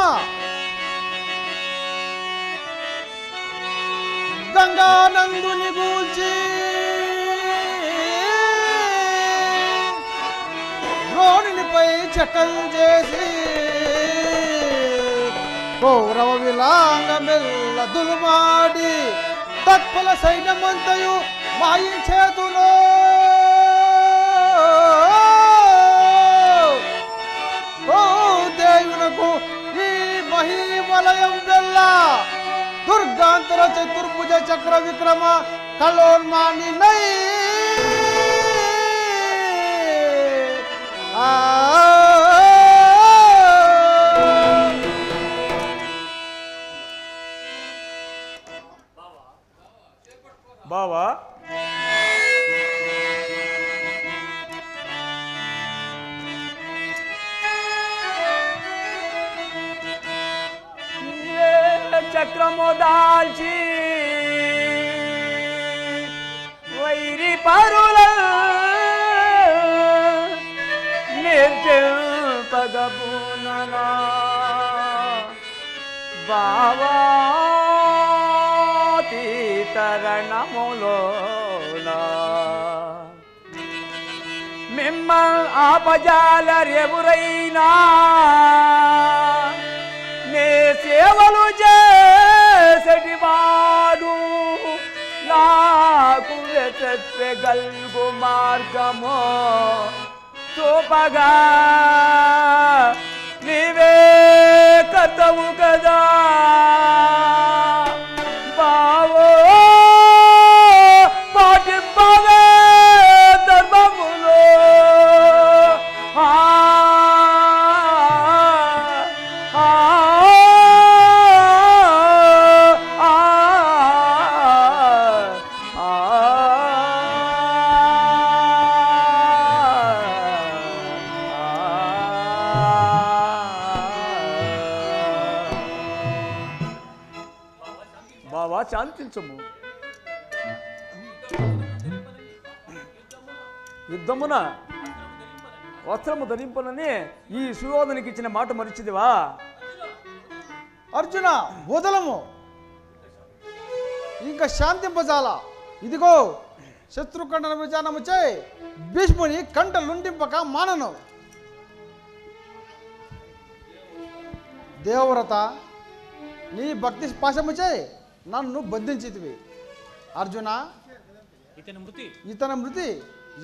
గంగానందుని గూల్చి శకల్ చేసి కౌరవ విలాంగమెల్ల దులుమాడి తత్ఫల సైన్యమంతయు మాయించేతులో దేవునకు ఈ మహీమలయం వెల్ల దుర్గాంతర చతుర్భుజ చక్ర విక్రమ కళోన్మాని నై బావా చక్రము దాల్చి వైరి పరుల నిర్జపగబుననా బావాతీతరణములోనా మిమ్మల్ ఆపజాలరెవరైనా నే సేవలు చేసటివాడు నాకు వెతగల్గు మార్గము చూపగా నీవే కర్తవు కదా బావో పాటింపవే ధర్మములో బావా శాంతించము. యుద్ధమున వస్త్రము ధరింపనని ఈ సుయోధనికి ఇచ్చిన మాట మరిచిదివా? అర్జున వదలము, ఇంకా శాంతింపజాల. ఇదిగో శత్రుఖండన విజానము చే భీష్ముని కంటలుండింపక మానను. దేవవ్రత, నీ భక్తి పాశము చే నన్ను బంధించితివి. అర్జున, ఇతని మృతి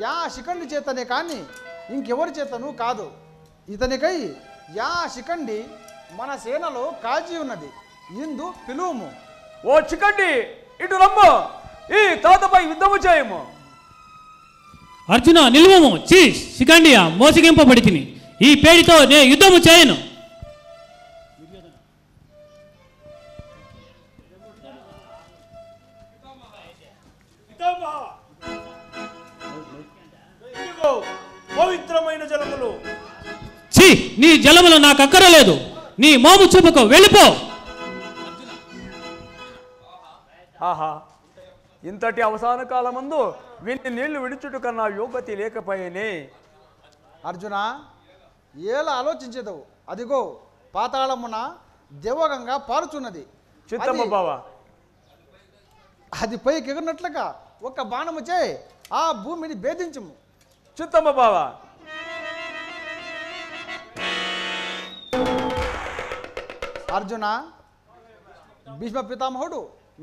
యా శిఖండి చేతనే కానీ ఇంకెవరి చేతను కాదు. ఇతనికై యా శిఖండి మన సేనలో కాజీ ఉన్నది. ఇందు పిలువుము. ఓ చికండి, ఇటు రమ్ము, ఈ తాతపై యుద్ధము చేయము. అర్జున నిలువము. చీ శిఖండియా, మోసగింపబడి తిని ఈ పేడితో నే యుద్ధము చేయను. పవిత్రమైన జలములు. ఛీ, నీ జలములు నాకు అక్కరలేదు. నీ మోము చూపుకో, వెళ్ళిపో. ఆహా, ఇంతటి అవసాన కాలమందు వీన్ని నీళ్లు విడుచుట కన్నా యోగతి లేకపోయేనే. అర్జున, ఏలా ఆలోచించేదవు? అదిగో పాతాళమున దేవగంగా పారుచున్నది. చిత్తమ్మ బావా, అది పైకి ఎగిరినట్లుగా ఒక బాణము చే ఆ భూమిని భేదించము. చిత్తమ్మ బావా. అర్జున, భీష్మ పితామహుడు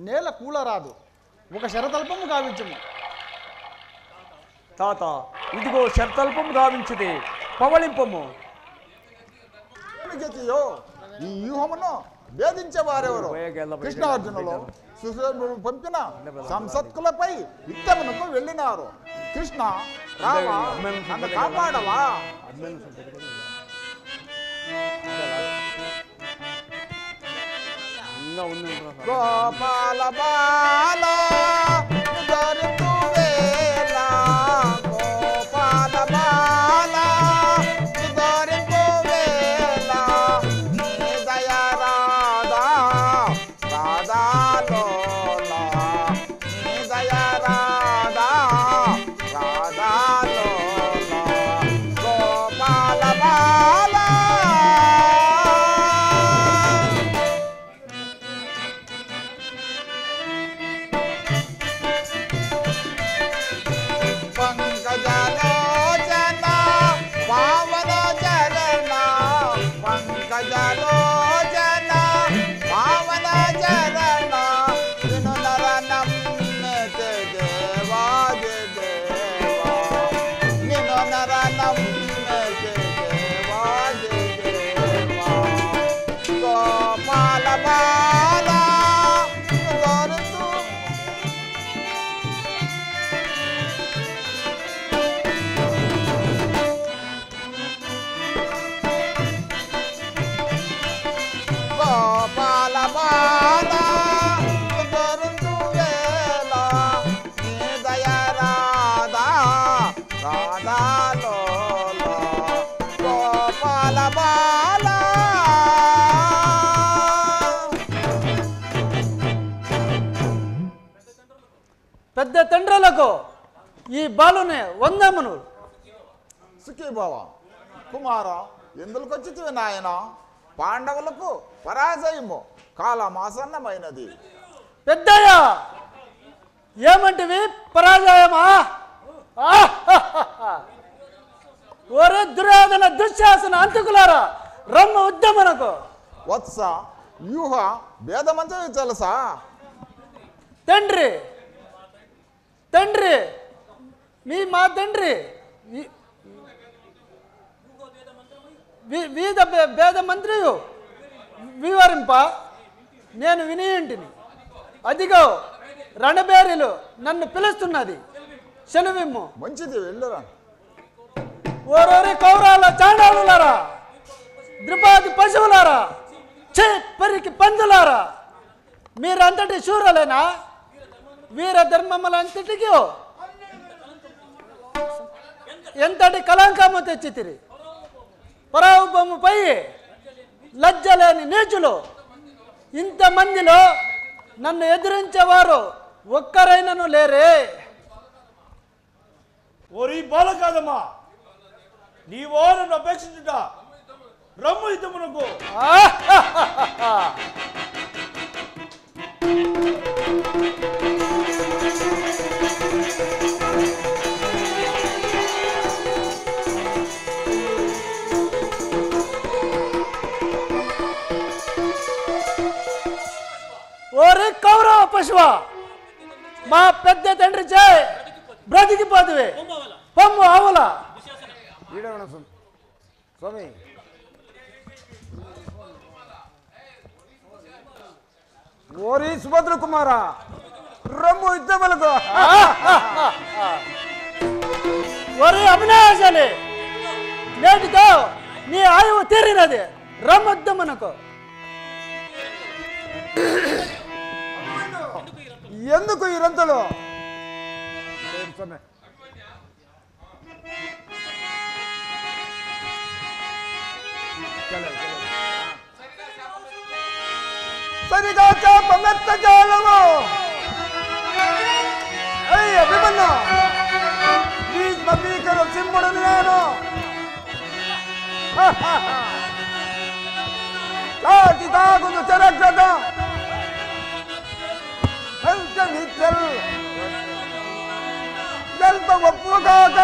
నేల కూలరాదు, ఒక శరతల్పము గావించము. తాత, ఇదిగో శర్తల్పం గావించితే పవళింపము. ఈ వ్యూహమును భేదించేవారెవరు? కృష్ణార్జునులు సుశీలుడు పంపిన సంసత్కులపై యుద్ధమునకు వెళ్ళినారు. కృష్ణ, రావా, నన్ను కాపాడవా? గోపాల బాల దొరుకువేళ, గోపాల బాల దొరుకువేళ, నీ దయ రాధా రాధాలోలా, నీ దయ రాధా రాధాలోలా, గోపాల బాల. పెద్ద తండ్రులకు ఈ బాలుని వందమును. సుఖీ బావ కుమార ఎందుకొచ్చితివి నాయన? పాండవులకు పరాజయము కాలమాసన్నమైనది. పెద్దయ్య ఏమంటివి? పరాజయమా? ఒరే దుర్యోధన దుశ్శాసన అంతకులారా, రమ్మ ఉద్యమనకు. వత్స వ్యూహ భేదమంతవి తెలుసా? తండ్రి తండ్రి మా తండ్రి వీధ భేద మంత్రియు వివరింప నేను వినియుంటిని. అదిగో రణబేరిలు నన్ను పిలుస్తున్నది, సెలవిమ్ము. మంచిది వెళ్ళురా. ఓరోరి కౌరాల చాండాలులారా, ద్రుపాది పశువులారా, పరికి పందులారా, మీరంతటి శూరులేనా? వీర ధర్మములంతటికి ఎంతటి కళంకము తెచ్చితిరి. పరాభవముపై లజ్జలేని నీచులు ఇంతమందిలో నన్ను ఎదిరించేవారు ఒక్కరైనను లేరే. ఓరి బాలకాదమ్మా, నీవో నన్ను అపేక్షించుట రమ్ము యుద్ధమునకు. ఓరి కౌరవ పశువ, మా పెద్ద తండ్రి చే బ్రతికిపోతువే, పొమ్ము ఆవుల. స్వామి ఓరి సుభద్ర కుమార రమ్ము యుద్ధములకు. ఓరి అవినాశాలి, నేటితో నీ ఆయువు తీరినది, రమ్మొద్దమునకు. ఎందుకు ఈ రంతులు? సరిగా చేప మెత్త జాలము. అయ్య అభిమన్యు, భీకర సింహుడు నేను. చాటి తాగును చెరగద జల్ప ఒప్పుగాక.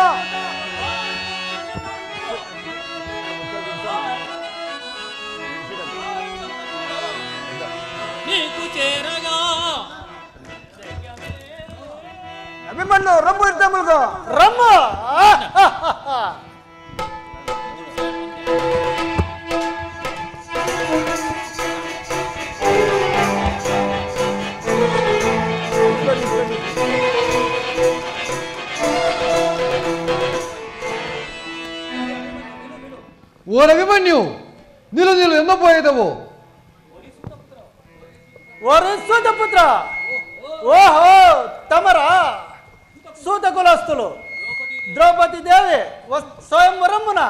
అభిమన్యు రమ్ము యుద్ధములుగా రమ్మ. ఓ అభిమన్యు, నిలు ఎందపోయేదవు? ఓరి సూతపుత్ర, ఓహో తమరా సూత కులస్తులు. ద్రౌపది దేవి స్వయంవరమున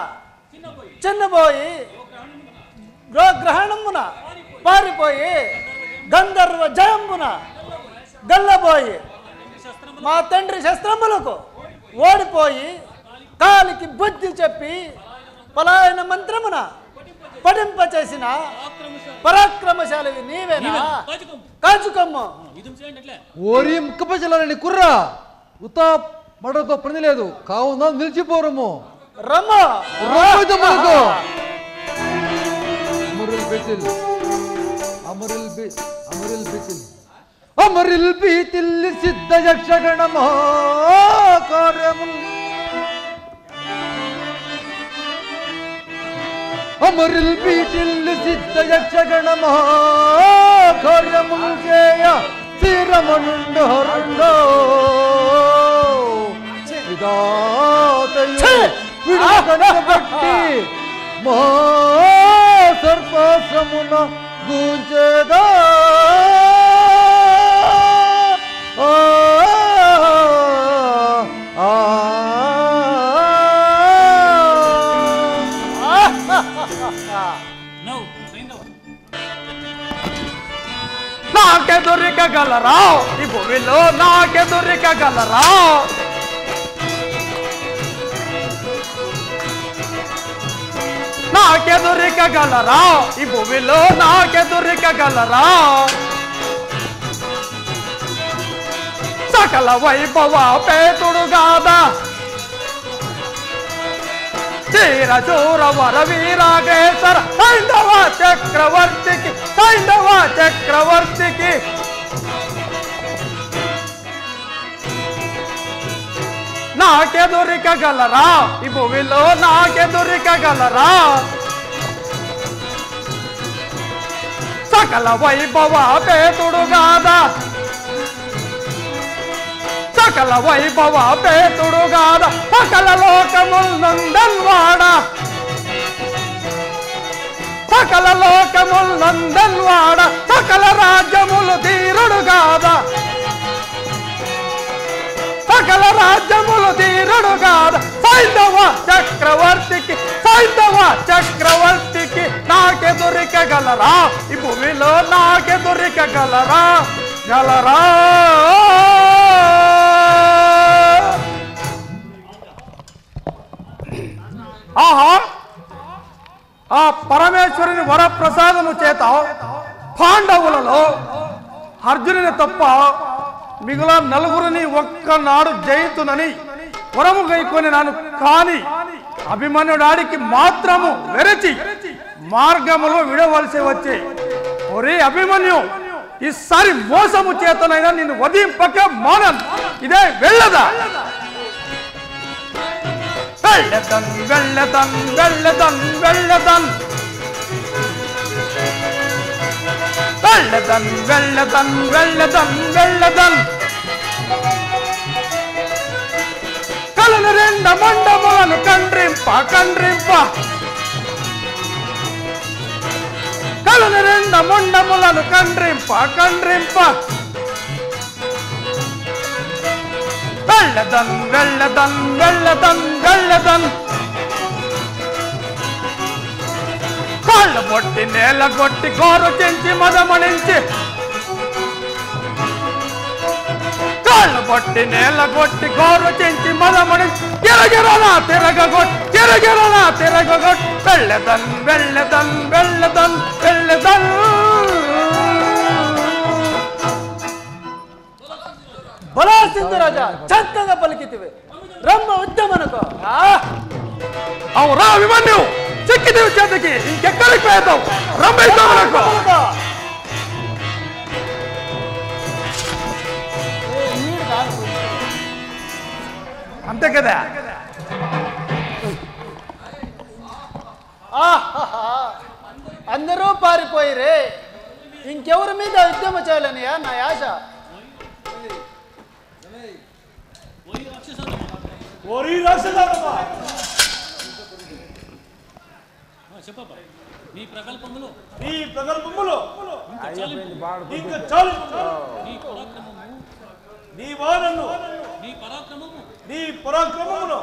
చిన్నబోయి గ్రహణమున పారిపోయి గంధర్వ జయమున గల్లబోయి మా తండ్రి శస్త్రములకు ఓడిపోయి కాలికి బుద్ధి చెప్పి పలాయన మంత్రమున పఠింపచేసిన పరాక్రమశాలివి నీవేనా? కాచుకమ్మ. ఓరి ముక్కపచలని కుర్రా, ఉతా మడతో పని లేదు, కావున నిలిచిపోరము. రమ్మ. అమరిల్ బీతిల్ సిద్ధ యక్షగణమా కార్యముల్. అమరిల్ బీతిల్ సిద్ధ యక్షగణమా కార్యముల్ చేయ శ్రీరమణుండు హరుండో. విడుదలబట్టి మహా సర్పసమున గూంచేదా. నాకే దొరికగలరా ఈ భూమిలో నాకెదురికగలరా నాకెదురికగలరా ఈ భూమిలో నాకెదురికగలరా సకల వైభవ పేతుడుగాదా చీర చూర వర వీరాగేశ్వర సైంధవ చక్రవర్తికి నాకెదురికగలరా ఈ భూమిలో నాకెదురికగలరా సకల వైభవ పేతుడుగాదా సకల వైభవ పేతుడుగాద సకల లోకముల్ నందన్వాడ సకల లోకముల్ నందన్వాడ సకల రాజ్యములు ధీరుడుగాద సకల రాజ్యములు ధీరుడుగాద సైంధవ చక్రవర్తికి నాకెదురికగలరా ఈ భూమిలో నాకెదురికగలరా గలరా ఆహా ఆ పరమేశ్వరుని వరప్రసాదము చేత పాండవులలో అర్జునుని తప్ప మిగిలిన నలుగురిని ఒక్కనాడు జయితునని వరము గైకొని నాను కాని అభిమన్యుడాడికి మాత్రము వెరచి మార్గములో విడవలసి వచ్చే ఒరే అభిమన్యు ఈసారి మోసము చేతనైనా నిన్ను వధింపక మానన్ ఇదే వెళ్ళదా కలను రెండ మండములను కండ్రింప కలను రెండ మండములను కండ్రింప వెళ్ళదన్ కాళ్ళు పొట్టి నేల కొట్టి గోరు చెంచి మదమణించి కాళ్ళు పొట్టి నేల కొట్టి గోరు చెంచి మదమణించి గిరగిరనా తిరగొట్టి వెళ్ళదన్ బలా సింధురాజా చక్కగా పలికితివి రంభ ఉద్యమనకు అవురా అభిమన్యు చెక్కిదేవి చేతికి ఇంకెక్కడికి పోతావు రంభ అంతే కదా అందరూ పారిపోయిరే ఇంకెవరి మీద ఉద్యమ చేయాలనియా నా యాశ చెప్పబ్బా నీ ప్రకల్పములో ఇంకా చాలు నీ వాదనను నీ పరాక్రమమును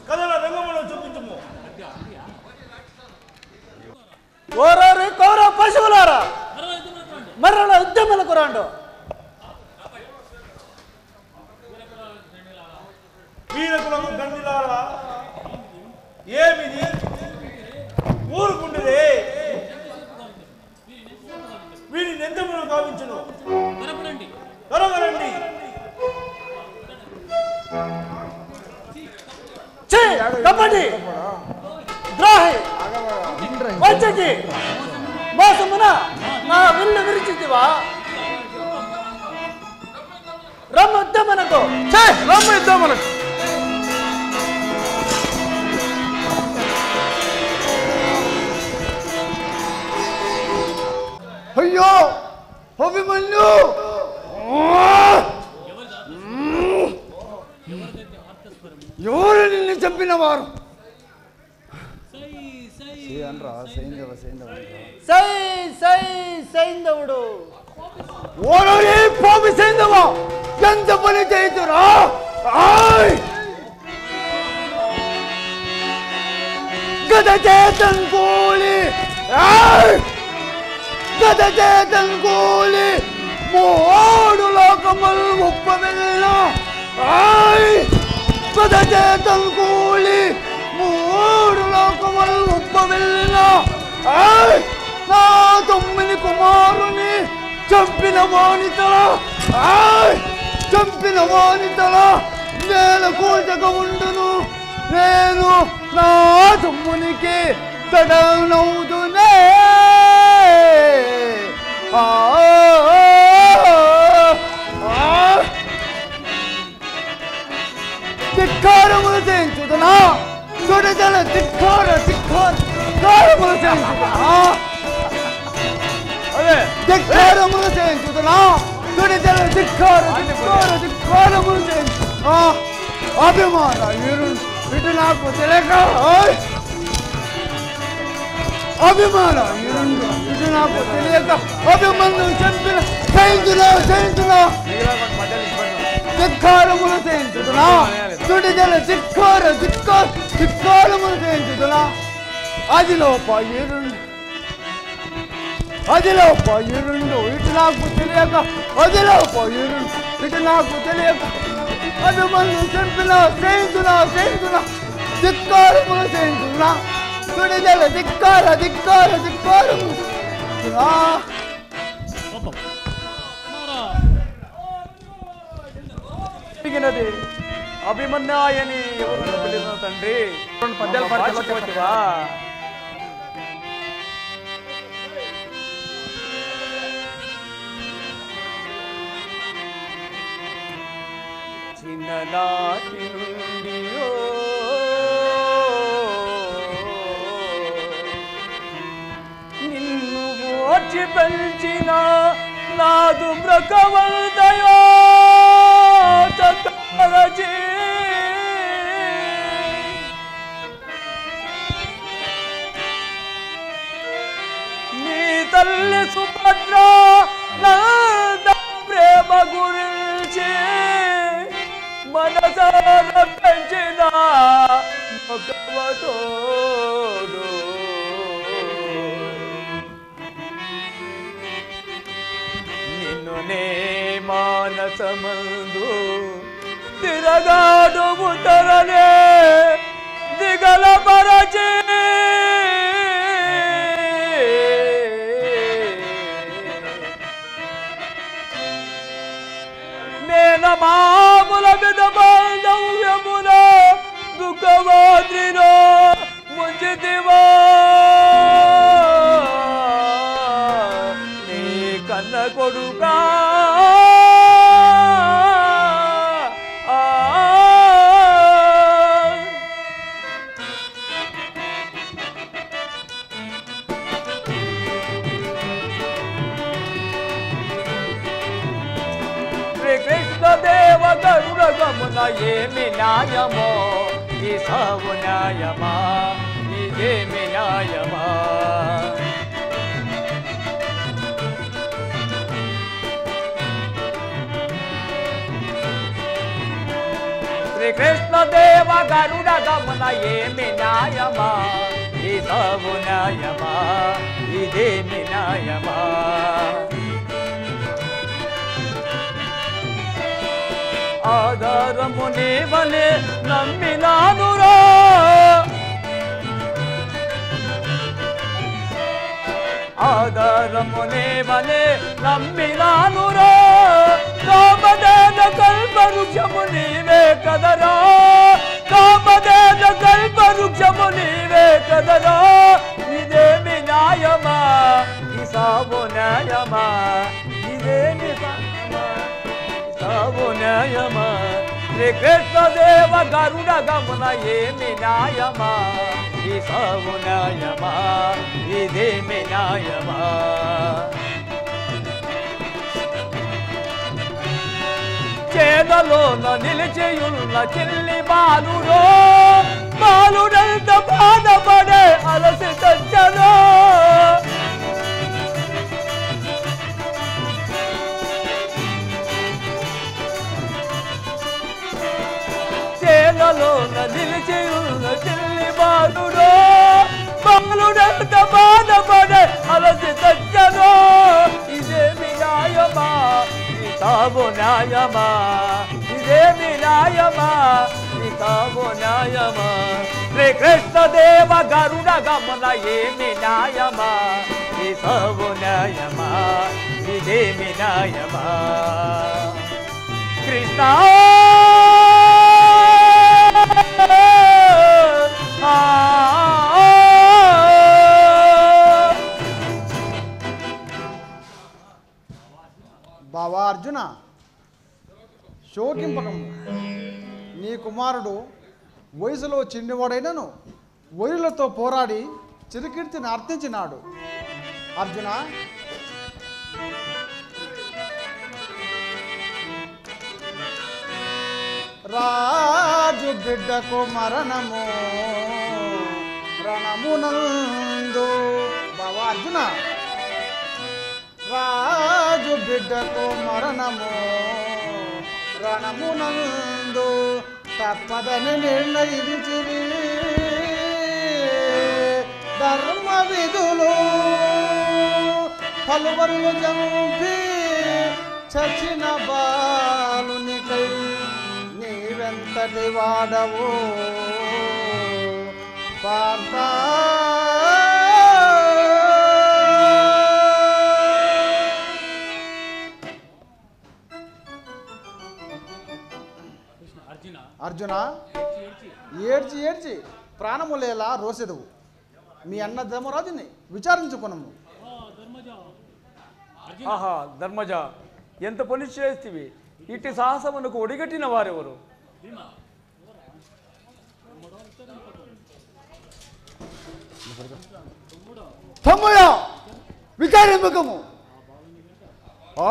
కథల రంగములో చూపించము ఓరారు కౌరవ పశువులారా మరల ఉద్యమలకు రాండు వీరకులకు గండిలారా ఏమిది ఊరుకుండదే వీరిని ఎంతమును కావించును త్వరగరండి కబడ్డీ ద్రోహి వచ్చకి మోసమున నా విల్లు విరిచితివా రమ్మ యుద్ధమనకు అయ్యో అభిమన్యు ఎవరు నిన్ను చంపిన వారు సైంధవుడు ఓరో పోమి సైంధవ ఎంత పని చేతురా గద చేతన్ కూలి మూడు లోకములు ఉప్పవెళ్ళ పదచేతం కూలి మూడు లోకములు ఉప్పవెళ్ళ నా 9 కుమారుని చంపిన వానితల నేల కూచక ఉండును నేను నా తమ్మునికి తడనవుదునే ధిక్కారములు చేయించుదనా సుడిదల ధిక్కారములు చేయించుదనా ధిక్కారములు చేయించుదనా సుడిదల ధిక్కారములు చేయించు అభిమాన ఇటు నాకు తెలియక అభిమాన ఇటు నాకు తెలియక అభిమన్ను చంపిన చేయించునా ధిక్కారములు చేయించుతున్నా సుడిదల ధిక్కారములు చేయించుతున్నా అదిలో పైరుండు ఇటు నాకు తెలియక అదిలో పైరుండు ఇటు నాకు తెలియక అభిమన్ను చంపిన చేయించునా ధిక్కారములు చేయించుతున్నా సుడిదల ధిక్కారములు అభిమన్యాయని ఎవరు పిలిచిన తండ్రి పద్యాలు పాడుకోవచ్చువా చిన్ననాటి నుండి నిన్ను ఓచి పెంచిన నాదు మృగవందయో చక్కరచి నీ తల్లి సుభద్ర నంద ప్రేమ గురించి మనసార పెంచిన భగవతోడు నిన్ను నే మానసమందు తిరగాడు ముతరనే దిగల పరచి నేన మాముల విధమాధవ్యమున దుఃఖవాద్రిలో ముంచితివా నీ కన్న కొడుకా కృష్ణదేవ గరుడగమున ఏమి న్యాయమో ఈ సాగు న్యాయమా ఇదేమి న్యాయమా శ్రీకృష్ణదేవ గరుడగమున ఏమి న్యాయమా ఈ సాగు న్యాయమా ఇదేమి న్యాయమా ఆధారము నీవలే నమ్మినానురా ఆధారము నీవలే నమ్మినానురా కామదేన కల్పవృక్షము నీవే కదరా కామదేన కల్పవృక్షము నీవే కదరా ఇదేమి న్యాయమా ఈ సాగు న్యాయమా ఇదేమి సాగు న్యాయమా శ్రీకృష్ణదేవ గరుడగమున ఏమి న్యాయమా ఈ సాగు న్యాయమా ఇదేమి న్యాయమా చేదలోన నిలిచియున్న చిల్లి బాలుడో బాలుడంత బాధపడే అలసి తెచ్చదో చేదలోన నిలిచియున్న చిల్లి బాలుడో బాలుడంత బాధపడే అలసి తెచ్చదో ఇదేమి న్యాయమా తావు న్యాయమా ఇదేమి న్యాయమా తావు న్యాయమా శ్రీకృష్ణదేవ గరుడ గమన ఏమి న్యాయమా తావు న్యాయమా ఇదేమి న్యాయమా కృష్ణ బావా అర్జున, శోకింపకము. నీ కుమారుడు వయసులో చిన్నవాడైనను వైరులతో పోరాడి చిరుకీర్తిని అర్థించినాడు. అర్జున, రాజు బిడ్డకు మరణము రణమునందు. బావా అర్జున, రాజు బిడ్డకు మరణము రణమునందు తప్పదని నిర్ణయించిరి ధర్మ విధులు పలువరులు చంపి చచిన బాలునికై నీవెంతటి వాడవు పార్థ. అర్జున, ఏడ్చి ఏడ్చి ప్రాణములేలా రోసెదువు. మీ అన్న ధర్మరాజుని విచారించుకున్నాము. ఆహా ధర్మజ, ఎంత పని చేస్తేవి? ఇట్టి సాహసమునకు ఒడిగట్టిన వారెవరు? తమ్ముడ, విచారింపకము.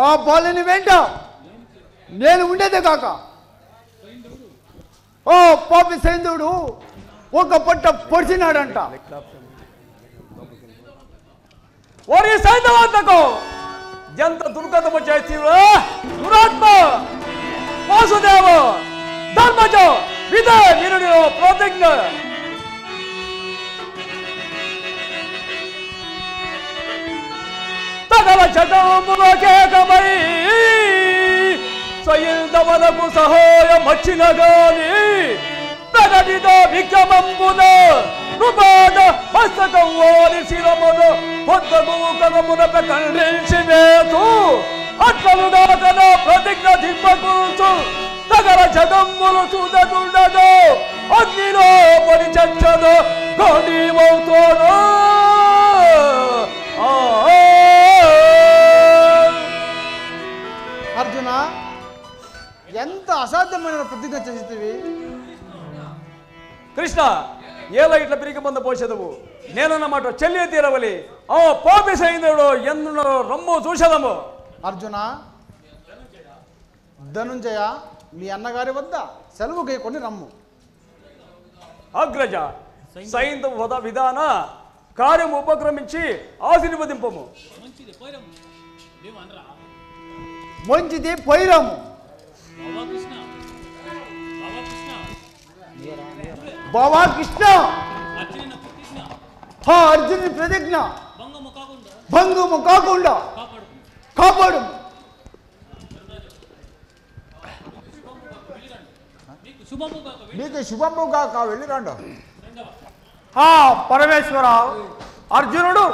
ఆ బాలుని వెంట నేను ఉండేదే కాక ఓ పాపి సైంధవుడు ఒక పట్ట పొడిచినాడంట. ఓరి సైంధవంతకు ఎంత దుర్గతము చేస్తీవో దురాత్మ! వాసుదేవ, ధర్మజ, విదే నిరుడి ప్రతిజ్ఞ. తగల చటములకేకమై సైంధవనకు సహాయం వచ్చిన గాని ప్రగటితో విక్రమంబున రుపాద హస్తకం ఓరి శిరమును పొద్దము కగమునప ఖండించి వేతు అట్లలుగా తన ప్రతిజ్ఞ దిబ్బకూర్చు తగల చటములు చూడకుండదు అగ్నిలో పడి చచ్చదు గోడీమవుతోను. అర్జున, ఎంత అసాధ్యమైన ప్రతిజ్ఞ చేసేవి. కృష్ణ, ఏలా ఇట్లా పిరికి మంద పోసేదవు? నేనన్నమాట చెల్లి తీరవలి. ఆ పాపి సైంధవుడు ఎందులో రమ్ము చూసేదము. అర్జున, ధనుంజయ మీ అన్నగారి వద్ద సెలవు గైకొని రమ్ము. అగ్రజ, సైంధవ వద విధాన కార్యము ఉపక్రమించి ఆశీర్వదింపము. మంచిది పోయిరాము. బావా కృష్ణ, అర్జుని ప్రతిజ్ఞ భంగము కాకుండా కాపాడు. నీకు శుభముగా వెళ్ళిరండు. పరమేశ్వర, అర్జునుడు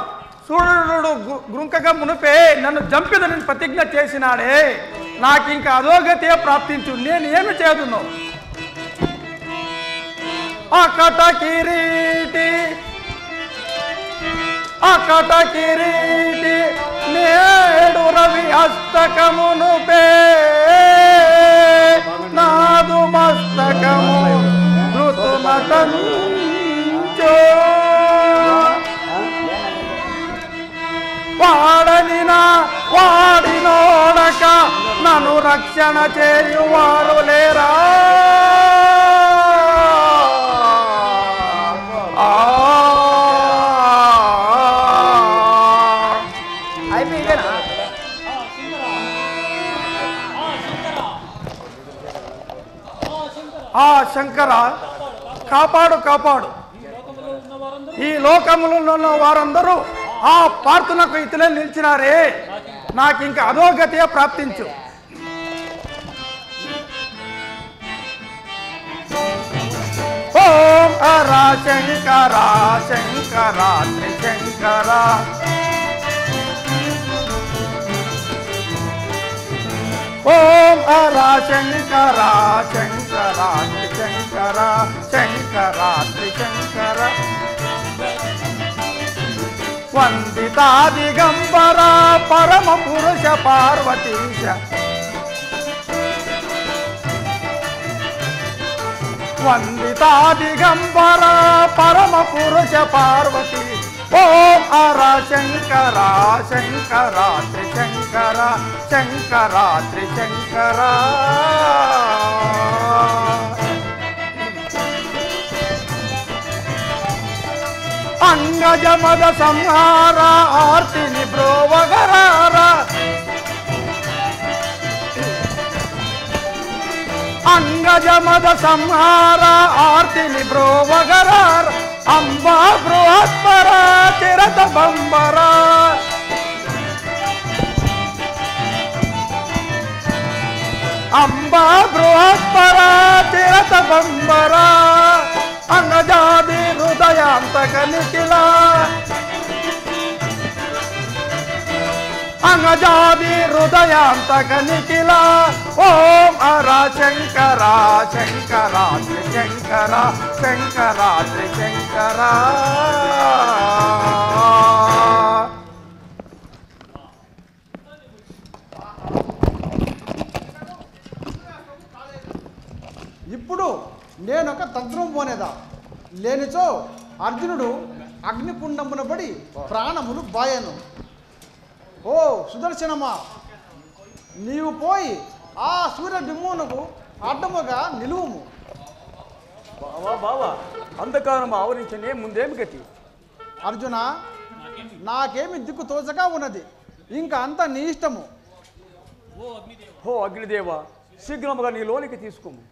సూర్యుడు గృంకగా మునిపే నన్ను చంపిదని ప్రతిజ్ఞ చేసినాడే, నాకు ఇంకా అధోగతే ప్రాప్తించు. నేను ఏమి చేదును? అకట కిరీటి నేడు రవి హస్తకమును పే నాదు మస్తకము ఋతుమటంచో వాడినోడక నన్ను రక్షణ చేయువారు లేరా? శంకర, కాపాడు. ఈ లోకములో ఉన్న వారందరూ ఆ పార్థునకు ఇతలే నిలిచినారే, నాకు ఇంకా అధోగతే ప్రాప్తించు. శంకర శంకర త్రిశంకర ఓం హర శంకర శంకర త్రిశంకర శంకర త్రిశంకర వందితా దిగంబర పరమ పురుష పార్వతీశ వందితా దిగంబర పరమ పురుష పార్వతీ ఓం హర శంకర శంకర త్రిశంకర శంకర త్రిశంకర అంగజమద సంహార ఆర్తిని బ్రోవగరార అంగజమద సంహార ఆర్తిని బ్రోవగరార అంబా బృహత్పర చిరత బంబర అంబా బృహత్పర చిరత బంబర అంగజాది హృదయాంతక నిఖిల అంగజాది హృదయాంతక నిఖిల ఓం హర శంకర శంకర త్రిశంకర శంకర త్రిశంకర ఇప్పుడు నేనొక తంత్రం పోనేదా లేనిచో అర్జునుడు అగ్నిపుండమున పడి ప్రాణములు బాయను. ఓ సుదర్శనమా, నీవు పోయి ఆ సూర్యబింబమునకు అడ్డముగా నిలువుము. బావా బావా, అంధకారం ఆవరించనే ముందేమి గతి? అర్జున, నాకేమి దిక్కు తోచగా ఉన్నది, ఇంకా అంతా నీ ఇష్టము. ఓ అగ్నిదేవ, శీఘ్రముగా నీ లోనికి తీసుకోము.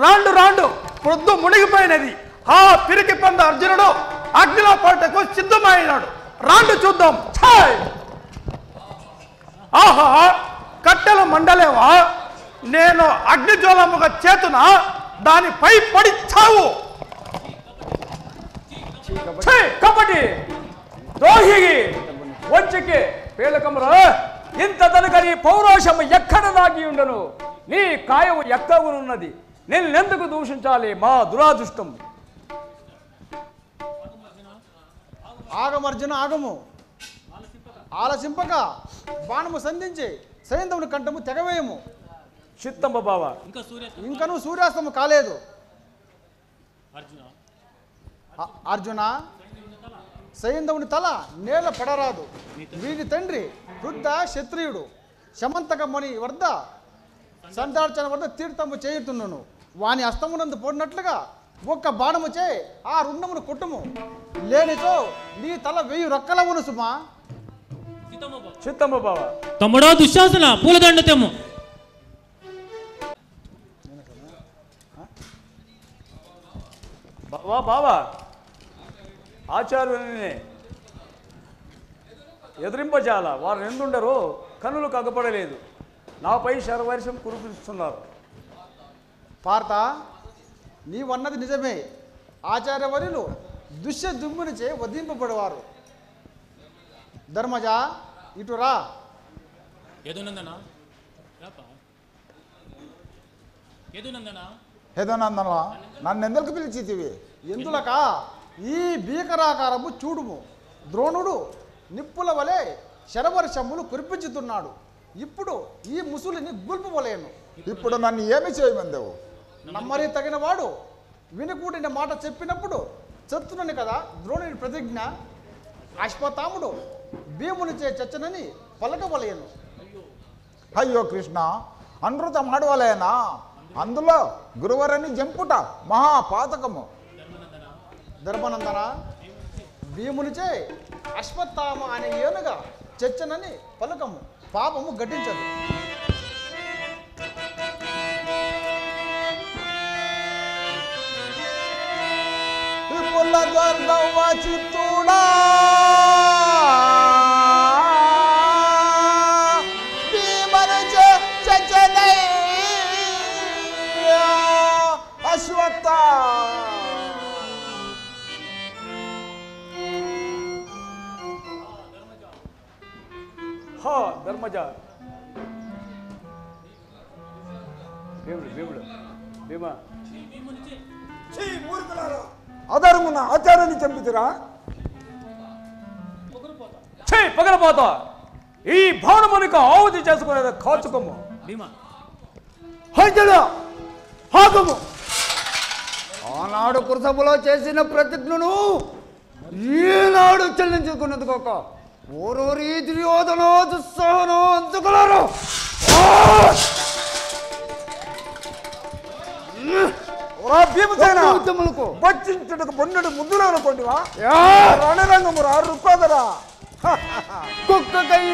రాండు రాండు పొద్దు మునిగిపోయినది. ఆ పిరికి పంద అర్జునుడు అగ్నిలో పడటకు సిద్ధమైనాడు. రాండు చూద్దాం. ఆహా, కట్టెలు మండలేవా? నేను అగ్నిజ్వాలముగా చేతున దానిపై పడి చావు. కబడ్డీ ద్రోహిగి వంచకి పేలకమురా, ఇంత తనకని పౌరోషము ఎక్కడ దాగి ఉండను? నీ కాయము ఎక్కగునున్నది, నిన్నెందుకు దూషించాలి? మా దురాదృష్టం. ఆగమర్జున ఆగము, ఆలసింపక బాణము సంధించి సైంధవుని కంఠము తెగవేయము. చిత్తంబ బావా, ఇంకను సూర్యాస్తము కాలేదు. అర్జున, సైంధవుని తల నేల పడరాదు. వీరి తండ్రి వృద్ధ క్షత్రియుడు శమంతకముని వద్ద సంతార్చన వద్ద తీర్థము చేయుతున్నాను. వాని అస్తమునందు పోడినట్లుగా ఒక్క బాణము చే ఆ రుండమును కొట్టుము. లేనితో నీ తల 1000 రొక్కలవును సుమా. చిత్తంబ బావా. తమ్ముడో దుశ్శాసన, పూలదండ తెమ్ము. బావా బావా, ఆచార్యుని ఎదిరింపజాల. వారు ఎందుండరో కన్నులు కగ్గపడలేదు, నాపై శరవర్షం కురిపిస్తున్నారు. పార్త, నీవన్నది నిజమే. ఆచార్యవర్యులు దుష్యదుమ్మునిచే వధింపబడేవారు. ధర్మజ, ఇటు రా. హేదోనందన, నన్ను ఎందుకు పిలిచితివి? ఎందులక ఈ భీకరాకారము చూడుము. ద్రోణుడు నిప్పుల వలె శరవర్షములు కురిపించుతున్నాడు. ఇప్పుడు ఈ ముసులిని గుల్పవలేను. ఇప్పుడు నన్ను ఏమి చేయమందేవు? నమ్మరి తగిన వాడు వినుకూడిన మాట చెప్పినప్పుడు చత్తునని కదా ద్రోణుని ప్రతిజ్ఞ. అశ్వత్థాముడు భీమునిచే చచ్చనని పలకవలేను. అయ్యో కృష్ణ, అనృత మాడవలేనా? అందులో గురువరని జంపుట మహాపాతకము. ధర్మనందన, భీమునిచే అశ్వత్థామ అనే ఏనుగా చచ్చనని పలకము, పాపము ఘటించదు. చిత్తూడా భీమ హా ధర్మజ భీముడు భీమా అధర్మున ఆచారాన్ని చంపితిరా? పగలపోతా ఈ భవనమునికి ఆహుతి చేసుకునేది కాచుకోము. ఆగము. ఆనాడు కురసభలో చేసిన ప్రతిజ్ఞను ఈనాడు చెల్లించుకున్నది కాక ఓరోరి దుర్యోధనో దుస్సహనో అందుకున్నారు. భీమసేనకు వచ్చించుటకు బొన్నుడు ముద్దులు అనుకోండివా? రణరంగము రా రుక్కోదరా. కుక్కకై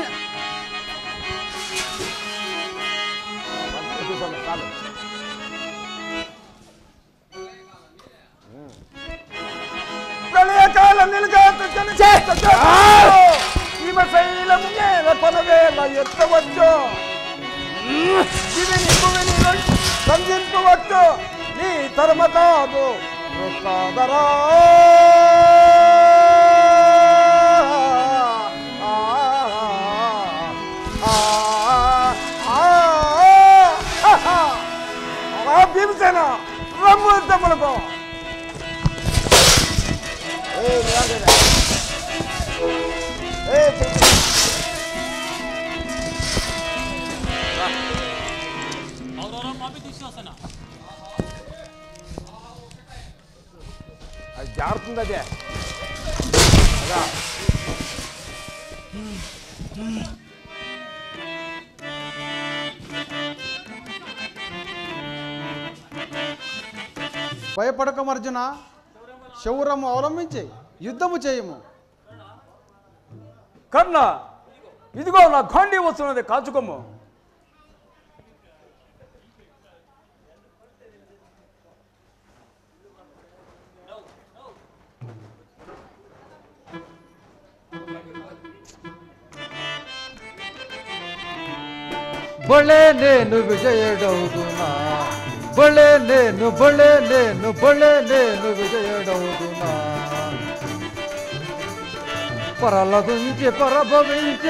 ప్రళయకాల భీమశైలము నేల కొనవేల ఎత్తవచ్చు, దివిని భువిని సంధింపవచ్చు, నీ తరమ కాదు రుక్కోదరా. భీమసేన రమ్ము తమ్ములకు అది జారుతుంది. అదే భయపడకము అర్జున, శౌరము అవలంబించి యుద్ధము చేయము. కర్ణ ఇదిగో నా ఖండి వస్తున్నది కాచుకోము. బళే నేను విజయుడవుదునా, బళే నేను విజయుడవుదునా. పరలదుంచి పరభవించి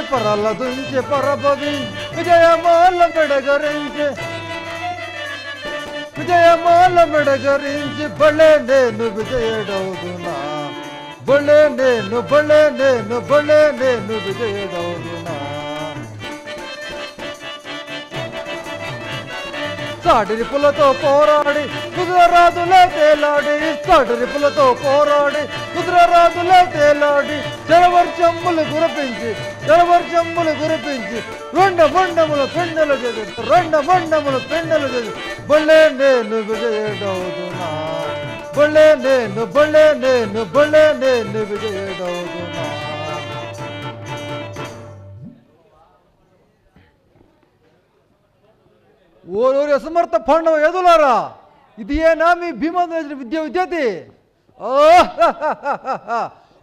విజయమాల మెడగరించి బళే నేను విజయుడవుదునా, బళే నేను విజయుడవుదునా. సాడిరిపులతో పోరాడి కుదురరాదులే తేలాడి, సాడిరిపులతో పోరాడి కుదురరాదులే తేలాడి, జలవర్షమ్ములు కురిపించి రెండు మండములు పెండలు చేసి బళ్ళే నేను విజయుడవుదునా, బళ్ళే నేను విజయుడవుదునా. ఓరోరి అసమర్థ పాండవ ఎదులారా, ఇది ఏనా మీ భీమేంద్ర విద్యతి?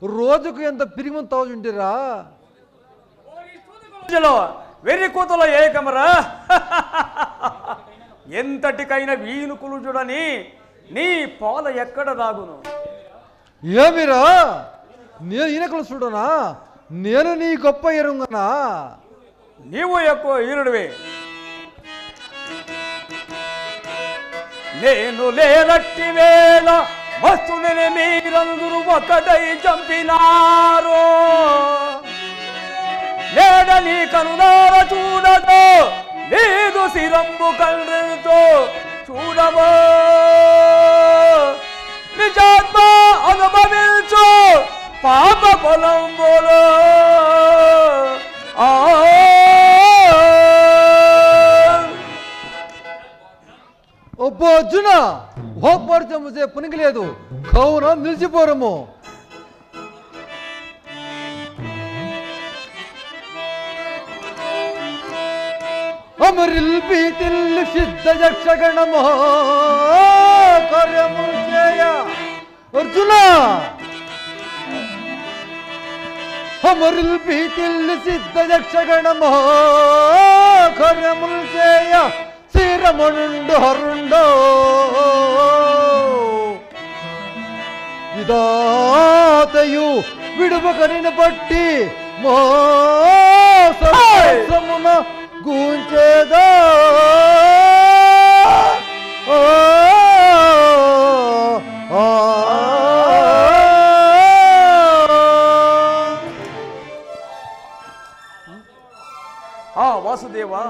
రోజుకు ఎంత పిరిగి తాగుంటారా? వెర్రి కూతలో ఏకమరా. ఎంతటికైనా వీనుకులు చూడని నీ పాల ఎక్కడ దాగును? ఏమిరా, నేను ఈనకులు చూడనా? నేను నీ గొప్ప ఎరుంగనా? నీవు ఎక్కువ ఈరుడివే. నేను లేనట్టి వేళ వస్తుని మీరందరూ ఒకటై చంపినారు. నేడ నీ కనులార చూడదో లేదు శిరంబు కళ్ళతో చూడవో, నిజాత్మ అనుభవించు పాప పొలంబులో. ఒబ్బో అర్జున, హోపరిచము చే పునికి లేదు, కౌన నిలిచిపోరము. అమరిల్ పీతిల్ సిద్ధ యక్షగణమో కార్యము చేయ. అర్జున, అమరిల్ పీతిల్ సిద్ధ యక్షగణమో కార్యము చేయ, శ్రీరమణుండు హరుండో విధాతయు విడువకనిన బట్టి మోస గూంచేదో వాసుదేవా,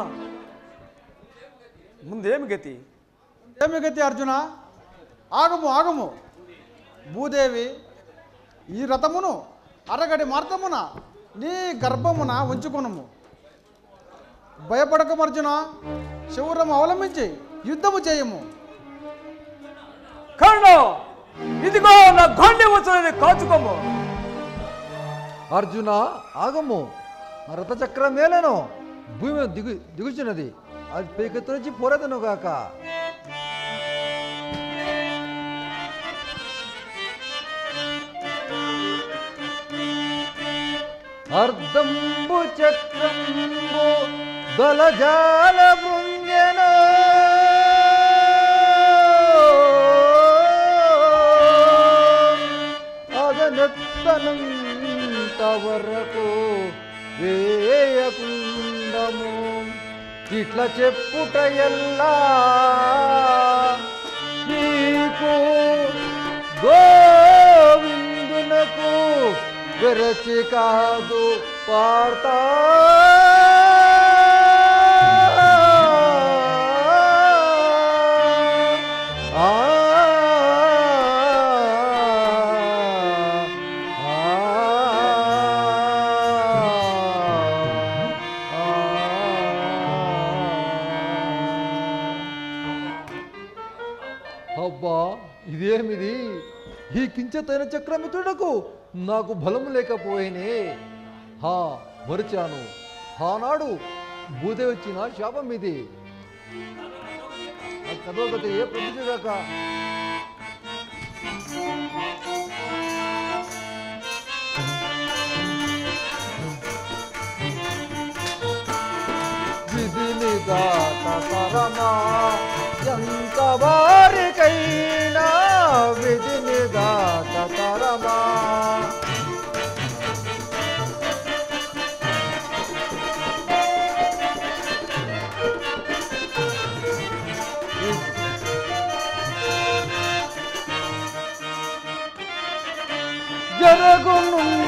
ముందేమి గతి? ఏమి గతి అర్జున? ఆగము ఆగము. భూదేవి ఈ రథమును అరగడి మార్గమున నీ గర్భమున ఉంచుకొనుము. భయపడకము అర్జున, శౌర్యము అవలంబించి యుద్ధము చేయము. కర్ణ, ఇదిగో నా గండి వచ్చేది, కాచుకోము. అర్జున ఆగము. రథచక్రం మేలను భూమి దిగుచున్నది, అది పైకెత్తు నుంచి పోరదను గాక. అర్ధంబు చక్రంబు దళజాల బృంగెన అదనెత్తనంత వరకు వేయకుండము. ఇట్లా చెప్పుట ఎల్లా నీకు గోవిందునకు విరచి కాదు పార్త. అబ్బా, ఇదేమిది? ఈ కించతైన చక్రమిత్రుడకు నాకు బలము లేకపోయినే. మరిచాను, ఆనాడు భూదేవి వచ్చిన శాపం ఇది. కదోగతి ఏ ప్రతిగాక. విధిని దాట పరమా ఎంత వారికైనా, విధిని దాట తరమా.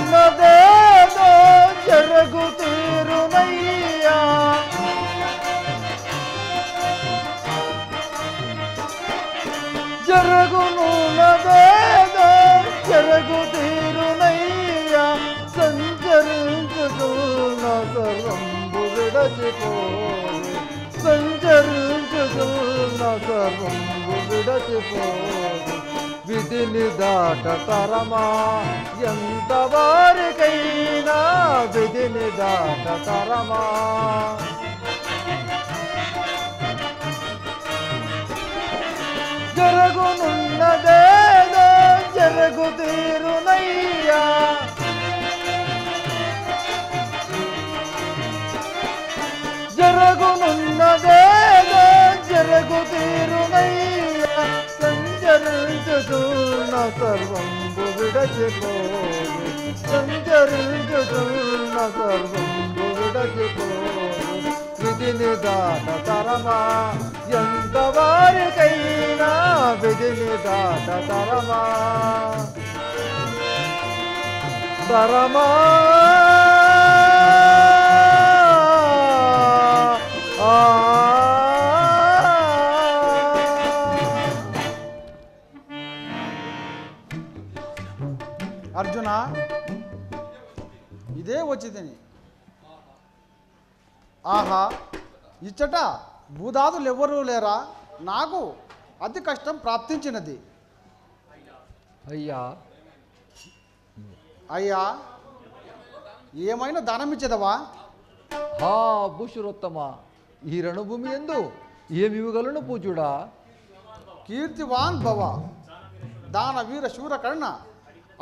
జరుగునున్నదేదో జరుగు తీరునయ్యా. జరుగునున్నదేదో జరుగు తీరునయ్యా. సంచరించుతున్న సర్వంబు విడచిపోయి, సంచరించుతున్న సర్వంబు విడచిపోయి. విధిని దాట తరమా ఎంత వారికైనా, విధిని దాట తరమా. జరుగునున్నదేదో జరుగు తీరునయ్యా. జరుగునున్నదేదో జరుగు తీరునయ్యా. సంచరించుతున్న సర్వంబు విడచిపోయి, సంచరించుతున్న సర్వంబు విడచిపోయి. విధిని దాట తరమా ఎంత వారికైనా, విధిని దాట తరమా తరమా. అర్జున, ఇదే వచ్చిందని. ఆహా, ఇచ్చట భూదాదులు ఎవ్వరూ లేరా? నాకు అతి కష్టం ప్రాప్తించినది. అయ్యా అయ్యా, ఏమైనా దానం ఇచ్చేదవా? భూషురోత్తమ, ఈ రణభూమి ఎందు ఏమివ్వగలను పూజుడా? కీర్తివాన్ భవ, దాన వీర శూర కర్ణ,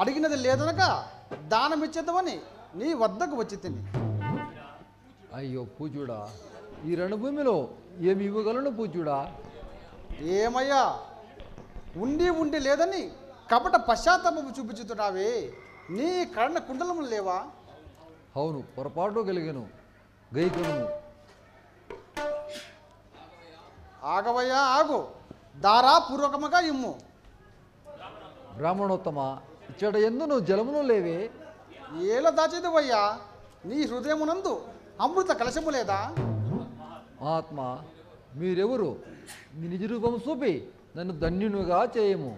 అడిగినది లేదనక దానమిచ్చేదవని నీ వద్దకు వచ్చి తిని. అయ్యో పూజుడా, ఈ రణభూమిలో ఏమి ఇవ్వగలను పూజుడా? ఏమయ్యా, ఉండి లేదని కపట పశ్చాత్తాపము చూపించుతున్నావే. నీ కర్ణ కుండలములు లేవా? అవును, పొరపాటు కలిగను, గైకొను. ఆగవయ్యా ఆగు, దారాపూర్వకముగా ఇమ్ము. బ్రాహ్మణోత్తమ, ఇచ్చట ఎందును జలమును లేవే? ఏల దాచేదివయ్యా, నీ హృదయమునందు అమృత కలశము లేదా? ఆత్మ, మీరెవరు? మీ నిజ రూపము చూపి నన్ను ధన్యునిగా చేయము.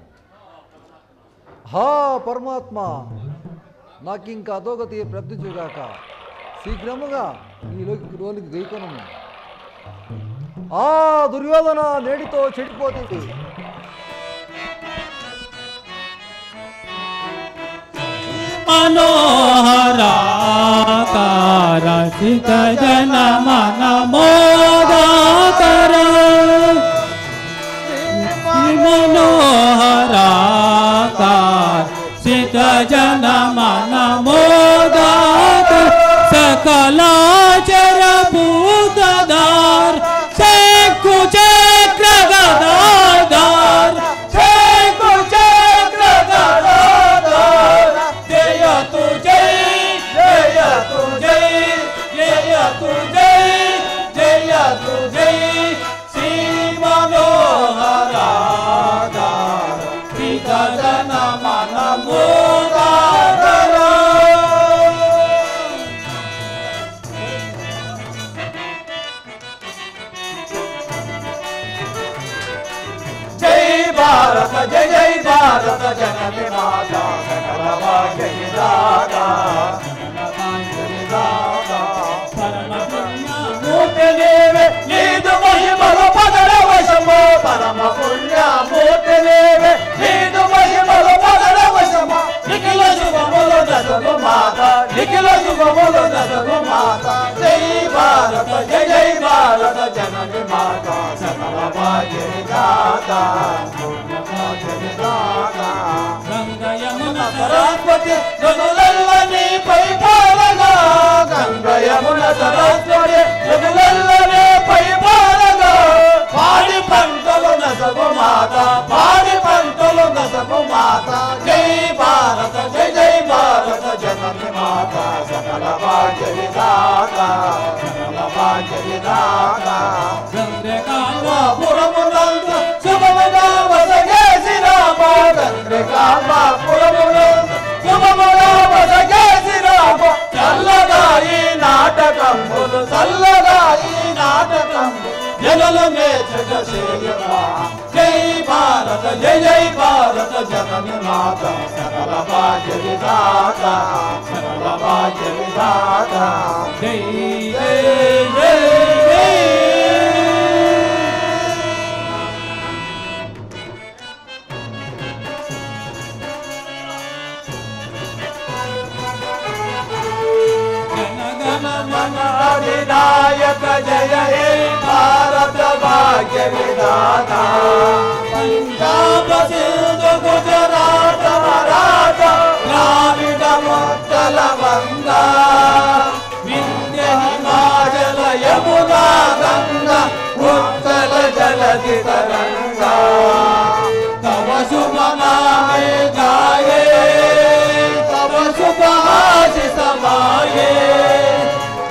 హా పరమాత్మ, నాకింక అధోగతి ప్రాప్తించుగాక. శీఘ్రముగా నీలోకి రోలికి గైకొనము. ఆ దుర్యోధన, నేడితో చెడిపోతుంది. మనోహరాకార సిత జన మన మోదాకర, మనోహరాకార సిత జన మన మోదాకర, सकलाचर भूतदार शेखु चक्र गदाधार, शेखु चक्र गदाधार, जय तु जय, जय तु जय, जय तु जय, जय तु जय, श्री मनोहराधार सीता जन मन मोदाकर. भारत जय जय भारत जननी माता, सकल भाग्य विधाता, परम पुण्य मूर्ति देवे नीदु महिमल पदर वशमो, परम पुण्य मूर्ति देवे नीदु महिमल पदर वशमो, निखिल शुभमुल दसगु माता, निखिल शुभमुल दसगु माता, जय भारत जय जय भारत जननी माता, सकल भाग्य विधाता, गंगा यमुना सरस्वती नదులన్నీ పై పారగా, గంగా యమునా సరస్వతి నదులన్నీ పై పారగా, పాడి పంటలు నసగు మాత, పాడి పంటలు నసగు మాత, జై భారత జై జై భారత జనని మాత, సకల భాగ్య విధాత, సకల భాగ్య విధాత. గంగకాంబాపురమునందు శుభముగా వసగేసి రామ, గంగకాంబాపురమునందు శుభముగా వసగేసి రామ, చల్లగా ఈ నాటకంబులు, చల్లగా ఈ నాటకంబు జనులు మేచగ సేయమా, జై భారత జై జై భారత జనని మాత, సకల భాగ్య విధాత, సకల భాగ్య విధాత, జై జై జై జై. अधिनायक जय हे भारत भाग्य विधाता, पंजाब सिंध गुजरात मराठा द्राविड उत्कल बंगा, विंध्य हिमाचल यमुना गंगा उत्कल जलधि तरंगा, तव शुभ नामे गाये, तव शुभ आशीष समाये,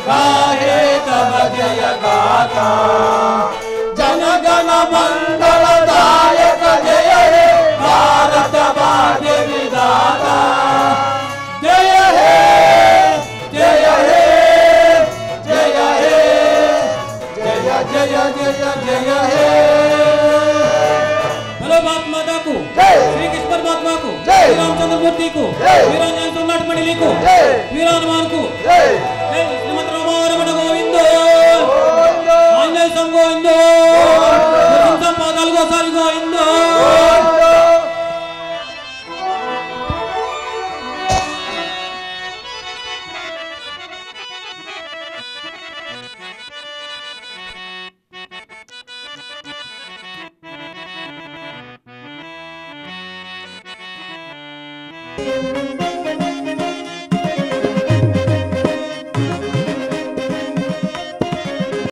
गाहे तव जय गाथा, जन गण मंगल दायक जय हे भारत भाग्य विधाता, जय हे जय हे जय हे जय जय जय जय हे. हेलो बात माता को श्री कृष्ण परमात्मा को, श्री रामचंद्र मूर्ति को, वीरांजन सुनाट मंडली को, वीरानुमान को, श्रीमद रामारमण गोविंद, आंजनेय स्वामी गोविंद, संपादाल गोसारी गोविंद. Thank you.